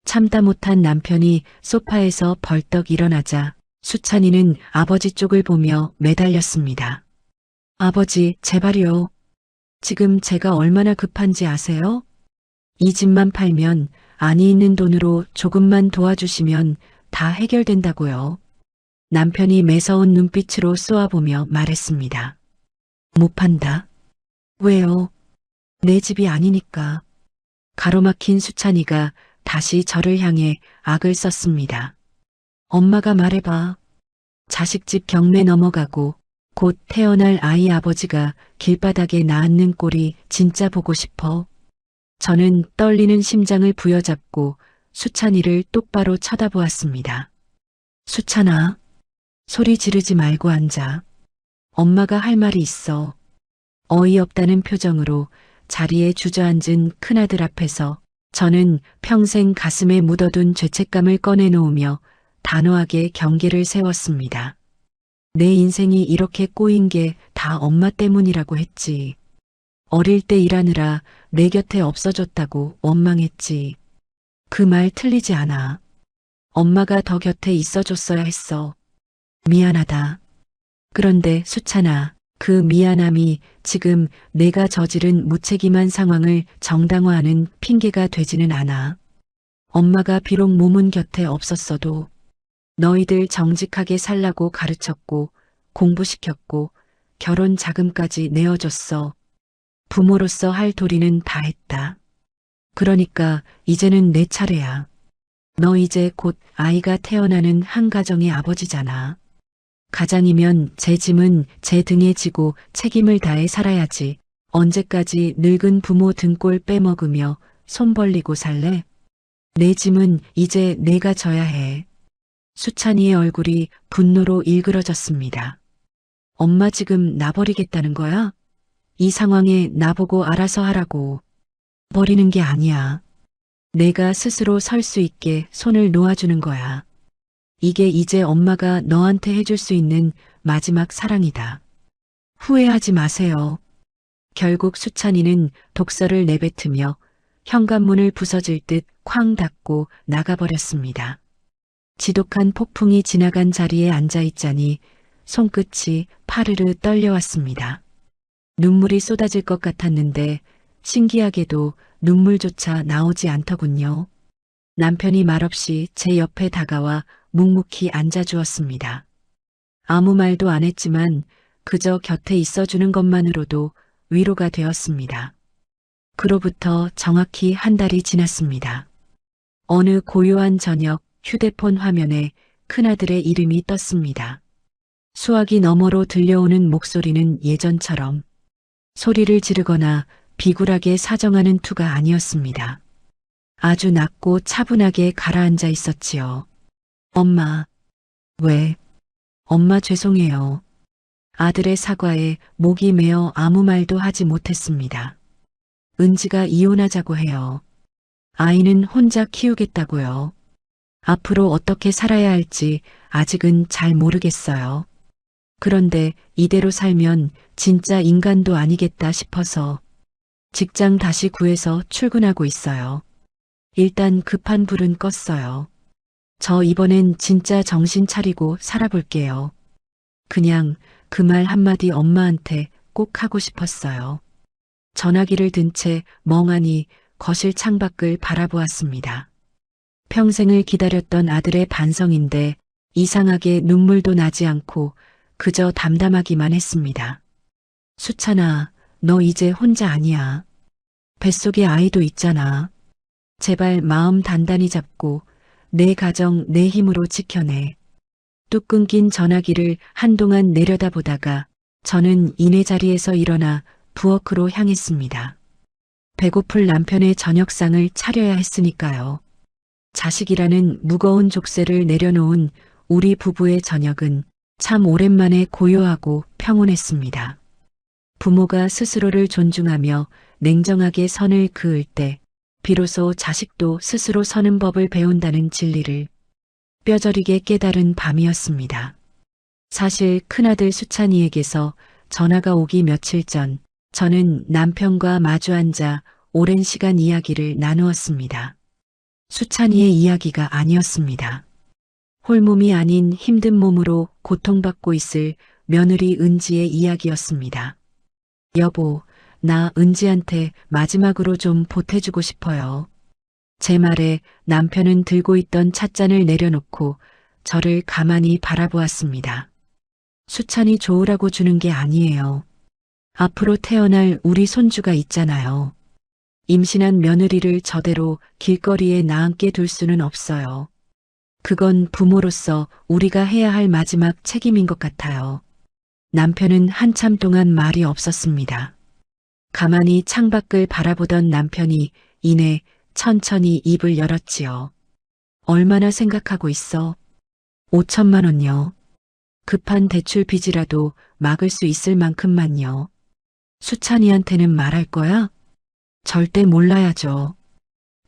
Speaker 1: 참다 못한 남편이 소파에서 벌떡 일어나자 수찬이는 아버지 쪽을 보며 매달렸습니다. 아버지, 제발요. 지금 제가 얼마나 급한지 아세요? 이 집만 팔면 안이 있는 돈으로 조금만 도와주시면 다 해결된다고요. 남편이 매서운 눈빛으로 쏘아보며 말했습니다. 못 판다. 왜요? 내 집이 아니니까. 가로막힌 수찬이가 다시 저를 향해 악을 썼습니다. 엄마가 말해봐. 자식집 경매 넘어가고 곧 태어날 아이 아버지가 길바닥에 낳는 꼴이 진짜 보고 싶어. 저는 떨리는 심장을 부여잡고 수찬이를 똑바로 쳐다보았습니다. 수찬아, 소리 지르지 말고 앉아. 엄마가 할 말이 있어. 어이없다는 표정으로 자리에 주저앉은 큰아들 앞에서 저는 평생 가슴에 묻어둔 죄책감을 꺼내놓으며 단호하게 경계를 세웠습니다. 내 인생이 이렇게 꼬인 게 다 엄마 때문이라고 했지. 어릴 때 일하느라 내 곁에 없어졌다고 원망했지. 그 말 틀리지 않아. 엄마가 더 곁에 있어줬어야 했어. 미안하다. 그런데 수찬아, 그 미안함이 지금 내가 저지른 무책임한 상황을 정당화하는 핑계가 되지는 않아. 엄마가 비록 몸은 곁에 없었어도 너희들 정직하게 살라고 가르쳤고 공부시켰고 결혼 자금까지 내어줬어. 부모로서 할 도리는 다 했다. 그러니까 이제는 내 차례야. 너 이제 곧 아이가 태어나는 한 가정의 아버지잖아. 가장이면 제 짐은 제 등에 지고 책임을 다해 살아야지. 언제까지 늙은 부모 등골 빼먹으며 손 벌리고 살래? 내 짐은 이제 내가 져야 해. 수찬이의 얼굴이 분노로 일그러졌습니다. 엄마 지금 나 버리겠다는 거야? 이 상황에 나보고 알아서 하라고. 버리는 게 아니야. 내가 스스로 설 수 있게 손을 놓아주는 거야. 이게 이제 엄마가 너한테 해줄 수 있는 마지막 사랑이다. 후회하지 마세요. 결국 수찬이는 독서를 내뱉으며 현관문을 부서질 듯 쾅 닫고 나가버렸습니다. 지독한 폭풍이 지나간 자리에 앉아있자니 손끝이 파르르 떨려왔습니다. 눈물이 쏟아질 것 같았는데 신기하게도 눈물조차 나오지 않더군요. 남편이 말없이 제 옆에 다가와 묵묵히 앉아주었습니다. 아무 말도 안 했지만 그저 곁에 있어주는 것만으로도 위로가 되었습니다. 그로부터 정확히 한 달이 지났습니다. 어느 고요한 저녁 휴대폰 화면에 큰아들의 이름이 떴습니다. 수화기 너머로 들려오는 목소리는 예전처럼 소리를 지르거나 비굴하게 사정하는 투가 아니었습니다. 아주 낮고 차분하게 가라앉아 있었지요. 엄마. 왜? 엄마 죄송해요. 아들의 사과에 목이 메어 아무 말도 하지 못했습니다. 은지가 이혼하자고 해요. 아이는 혼자 키우겠다고요. 앞으로 어떻게 살아야 할지 아직은 잘 모르겠어요. 그런데 이대로 살면 진짜 인간도 아니겠다 싶어서 직장 다시 구해서 출근하고 있어요. 일단 급한 불은 껐어요. 저 이번엔 진짜 정신 차리고 살아볼게요. 그냥 그 말 한마디 엄마한테 꼭 하고 싶었어요. 전화기를 든 채 멍하니 거실 창밖을 바라보았습니다. 평생을 기다렸던 아들의 반성인데 이상하게 눈물도 나지 않고 그저 담담하기만 했습니다. 수찬아, 너 이제 혼자 아니야. 뱃속에 아이도 있잖아. 제발 마음 단단히 잡고 내 가정 내 힘으로 지켜내. 뚝 끊긴 전화기를 한동안 내려다보다가 저는 이내 자리에서 일어나 부엌으로 향했습니다. 배고플 남편의 저녁상을 차려야 했으니까요. 자식이라는 무거운 족쇄를 내려놓은 우리 부부의 저녁은 참 오랜만에 고요하고 평온했습니다. 부모가 스스로를 존중하며 냉정하게 선을 그을 때 비로소 자식도 스스로 서는 법을 배운다는 진리를 뼈저리게 깨달은 밤이었습니다. 사실 큰아들 수찬이에게서 전화가 오기 며칠 전 저는 남편과 마주 앉아 오랜 시간 이야기를 나누었습니다. 수찬이의 이야기가 아니었습니다. 홀몸이 아닌 힘든 몸으로 고통받고 있을 며느리 은지의 이야기였습니다. 여보, 나 은지한테 마지막으로 좀 보태주고 싶어요. 제 말에 남편은 들고 있던 찻잔을 내려놓고 저를 가만히 바라보았습니다. 수찬이 좋으라고 주는 게 아니에요. 앞으로 태어날 우리 손주가 있잖아요. 임신한 며느리를 저대로 길거리에 나앉게 둘 수는 없어요. 그건 부모로서 우리가 해야 할 마지막 책임인 것 같아요. 남편은 한참 동안 말이 없었습니다. 가만히 창밖을 바라보던 남편이 이내 천천히 입을 열었지요. 얼마나 생각하고 있어? 5천만 원요. 급한 대출 빚이라도 막을 수 있을 만큼만요. 수찬이한테는 말할 거야? 절대 몰라야죠.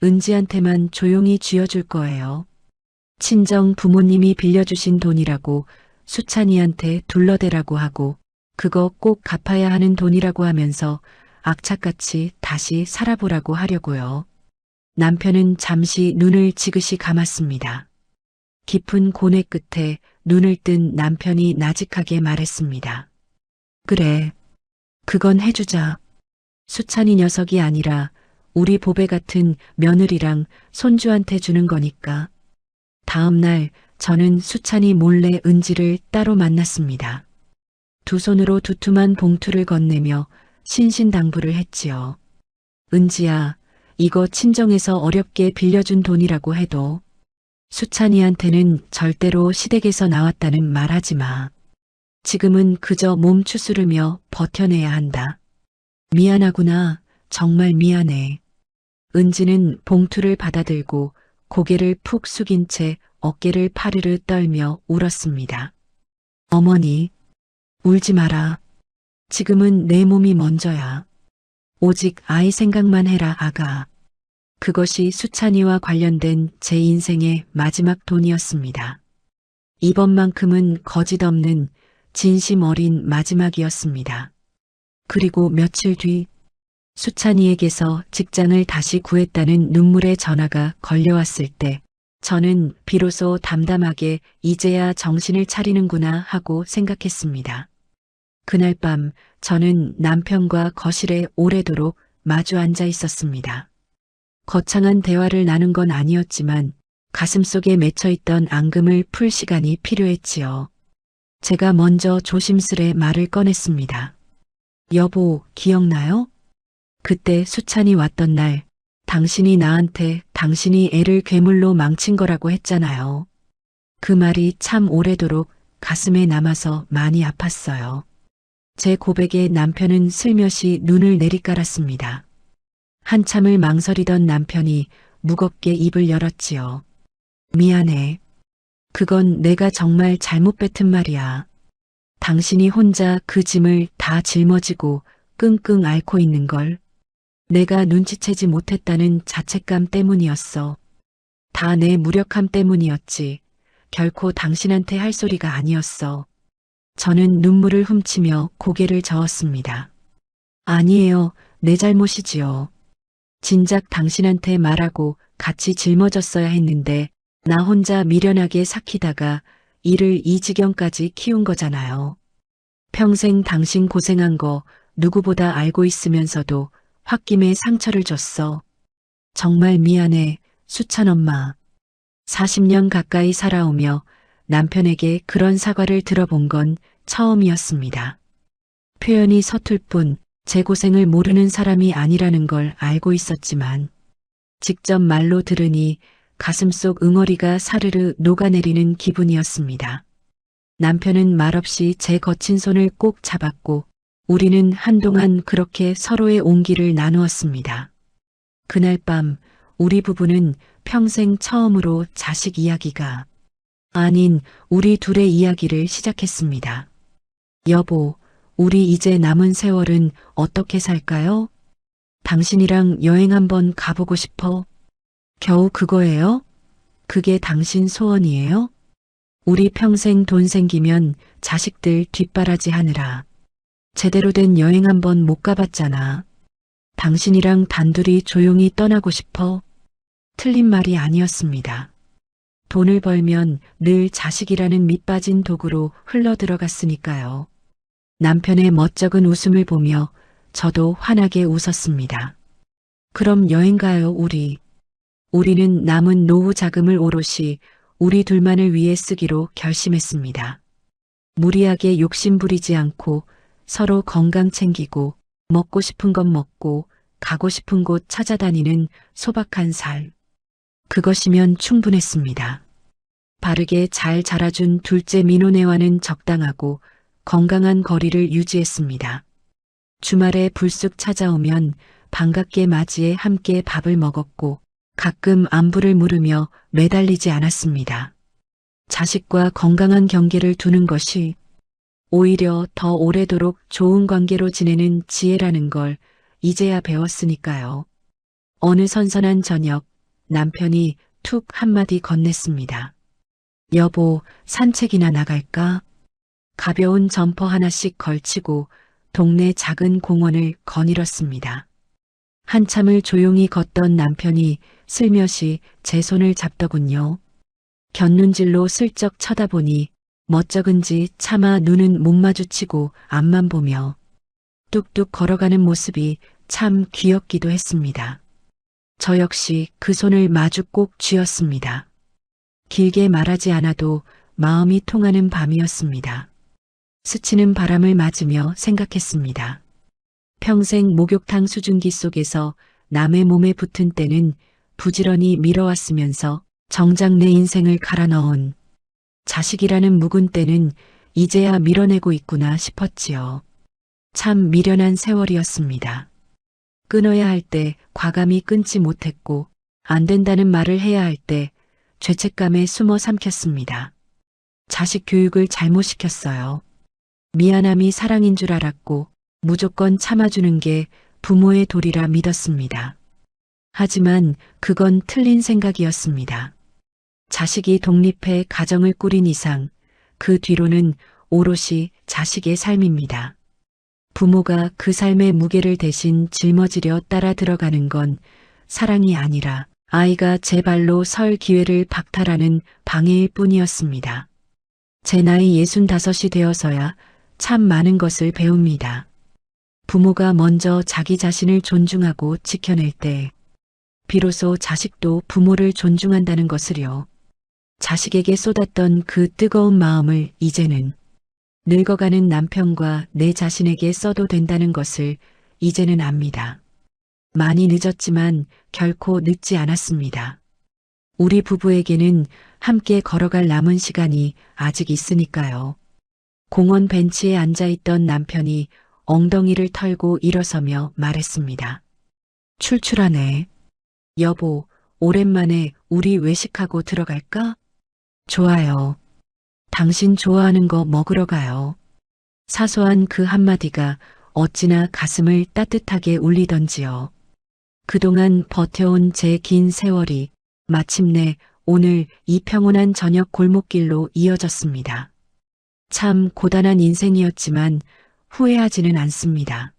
Speaker 1: 은지한테만 조용히 쥐어줄 거예요. 친정 부모님이 빌려주신 돈이라고 수찬이한테 둘러대라고 하고 그거 꼭 갚아야 하는 돈이라고 하면서 악착같이 다시 살아보라고 하려고요. 남편은 잠시 눈을 지그시 감았습니다. 깊은 고뇌 끝에 눈을 뜬 남편이 나직하게 말했습니다. 그래, 그건 해주자. 수찬이 녀석이 아니라 우리 보배 같은 며느리랑 손주한테 주는 거니까. 다음 날 저는 수찬이 몰래 은지를 따로 만났습니다. 두 손으로 두툼한 봉투를 건네며 신신당부를 했지요. 은지야, 이거 친정에서 어렵게 빌려준 돈이라고 해도 수찬이한테는 절대로 시댁에서 나왔다는 말하지 마. 지금은 그저 몸 추스르며 버텨내야 한다. 미안하구나. 정말 미안해. 은지는 봉투를 받아들고 고개를 푹 숙인 채 어깨를 파르르 떨며 울었습니다. 어머니, 울지 마라. 지금은 내 몸이 먼저야. 오직 아이 생각만 해라, 아가. 그것이 수찬이와 관련된 제 인생의 마지막 돈이었습니다. 이번만큼은 거짓 없는 진심 어린 마지막이었습니다. 그리고 며칠 뒤 수찬이에게서 직장을 다시 구했다는 눈물의 전화가 걸려왔을 때 저는 비로소 담담하게 이제야 정신을 차리는구나 하고 생각했습니다. 그날 밤 저는 남편과 거실에 오래도록 마주 앉아 있었습니다. 거창한 대화를 나눈 건 아니었지만 가슴속에 맺혀있던 앙금을 풀 시간이 필요했지요. 제가 먼저 조심스레 말을 꺼냈습니다. 여보, 기억나요? 그때 수찬이 왔던 날 당신이 나한테 당신이 애를 괴물로 망친 거라고 했잖아요. 그 말이 참 오래도록 가슴에 남아서 많이 아팠어요. 제 고백에 남편은 슬며시 눈을 내리깔았습니다. 한참을 망설이던 남편이 무겁게 입을 열었지요. 미안해. 그건 내가 정말 잘못 뱉은 말이야. 당신이 혼자 그 짐을 다 짊어지고 끙끙 앓고 있는 걸 내가 눈치채지 못했다는 자책감 때문이었어. 다 내 무력함 때문이었지. 결코 당신한테 할 소리가 아니었어. 저는 눈물을 훔치며 고개를 저었습니다. 아니에요. 내 잘못이지요. 진작 당신한테 말하고 같이 짊어졌어야 했는데 나 혼자 미련하게 삭히다가 이를 이 지경까지 키운 거잖아요. 평생 당신 고생한 거 누구보다 알고 있으면서도 홧김에 상처를 줬어. 정말 미안해, 수찬 엄마. 40년 가까이 살아오며 남편에게 그런 사과를 들어본 건 처음이었습니다. 표현이 서툴 뿐 제 고생을 모르는 사람이 아니라는 걸 알고 있었지만 직접 말로 들으니 가슴속 응어리가 사르르 녹아내리는 기분이었습니다. 남편은 말없이 제 거친 손을 꼭 잡았고 우리는 한동안 그렇게 서로의 온기를 나누었습니다. 그날 밤 우리 부부는 평생 처음으로 자식 이야기가 아닌 우리 둘의 이야기를 시작했습니다. 여보, 우리 이제 남은 세월은 어떻게 살까요? 당신이랑 여행 한번 가보고 싶어. 겨우 그거예요? 그게 당신 소원이에요? 우리 평생 돈 생기면 자식들 뒷바라지 하느라 제대로 된 여행 한번 못 가봤잖아. 당신이랑 단둘이 조용히 떠나고 싶어. 틀린 말이 아니었습니다. 돈을 벌면 늘 자식이라는 밑빠진 도구로 흘러들어갔으니까요. 남편의 멋쩍은 웃음을 보며 저도 환하게 웃었습니다. 그럼 여행 가요, 우리. 우리는 남은 노후 자금을 오롯이 우리 둘만을 위해 쓰기로 결심했습니다. 무리하게 욕심 부리지 않고 서로 건강 챙기고 먹고 싶은 것 먹고 가고 싶은 곳 찾아다니는 소박한 삶. 그것이면 충분했습니다. 바르게 잘 자라준 둘째 민호네와는 적당하고 건강한 거리를 유지했습니다. 주말에 불쑥 찾아오면 반갑게 맞이해 함께 밥을 먹었고 가끔 안부를 물으며 매달리지 않았습니다. 자식과 건강한 경계를 두는 것이 오히려 더 오래도록 좋은 관계로 지내는 지혜라는 걸 이제야 배웠으니까요. 어느 선선한 저녁 남편이 툭 한마디 건넸습니다. 여보, 산책이나 나갈까? 가벼운 점퍼 하나씩 걸치고 동네 작은 공원을 거닐었습니다. 한참을 조용히 걷던 남편이 슬며시 제 손을 잡더군요. 곁눈질로 슬쩍 쳐다보니 멋쩍은지 차마 눈은 못 마주치고 앞만 보며 뚝뚝 걸어가는 모습이 참 귀엽기도 했습니다. 저 역시 그 손을 마주 꼭 쥐었습니다. 길게 말하지 않아도 마음이 통하는 밤이었습니다. 스치는 바람을 맞으며 생각했습니다. 평생 목욕탕 수증기 속에서 남의 몸에 붙은 때는 부지런히 밀어왔으면서 정작 내 인생을 갈아 넣은 자식이라는 묵은 때는 이제야 밀어내고 있구나 싶었지요. 참 미련한 세월이었습니다. 끊어야 할 때 과감히 끊지 못했고 안 된다는 말을 해야 할 때 죄책감에 숨어 삼켰습니다. 자식 교육을 잘못 시켰어요. 미안함이 사랑인 줄 알았고 무조건 참아주는 게 부모의 도리라 믿었습니다. 하지만 그건 틀린 생각이었습니다. 자식이 독립해 가정을 꾸린 이상 그 뒤로는 오롯이 자식의 삶입니다. 부모가 그 삶의 무게를 대신 짊어지려 따라 들어가는 건 사랑이 아니라 아이가 제 발로 설 기회를 박탈하는 방해일 뿐이었습니다. 제 나이 65이 되어서야 참 많은 것을 배웁니다. 부모가 먼저 자기 자신을 존중하고 지켜낼 때 비로소 자식도 부모를 존중한다는 것을요. 자식에게 쏟았던 그 뜨거운 마음을 이제는 늙어가는 남편과 내 자신에게 써도 된다는 것을 이제는 압니다. 많이 늦었지만 결코 늦지 않았습니다. 우리 부부에게는 함께 걸어갈 남은 시간이 아직 있으니까요. 공원 벤치에 앉아있던 남편이 엉덩이를 털고 일어서며 말했습니다. 출출하네. 여보, 오랜만에 우리 외식하고 들어갈까? 좋아요. 당신 좋아하는 거 먹으러 가요. 사소한 그 한마디가 어찌나 가슴을 따뜻하게 울리던지요. 그동안 버텨온 제 긴 세월이 마침내 오늘 이 평온한 저녁 골목길로 이어졌습니다. 참 고단한 인생이었지만 후회하지는 않습니다.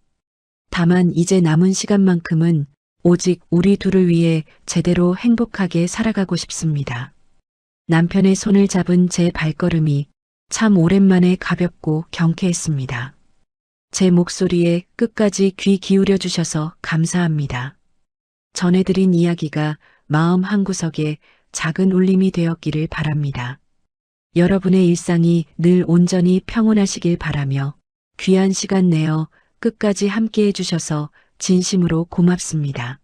Speaker 1: 다만 이제 남은 시간만큼은 오직 우리 둘을 위해 제대로 행복하게 살아가고 싶습니다. 남편의 손을 잡은 제 발걸음이 참 오랜만에 가볍고 경쾌했습니다. 제 목소리에 끝까지 귀 기울여 주셔서 감사합니다. 전해드린 이야기가 마음 한구석에 작은 울림이 되었기를 바랍니다. 여러분의 일상이 늘 온전히 평온하시길 바라며 귀한 시간 내어 끝까지 함께해 주셔서 진심으로 고맙습니다.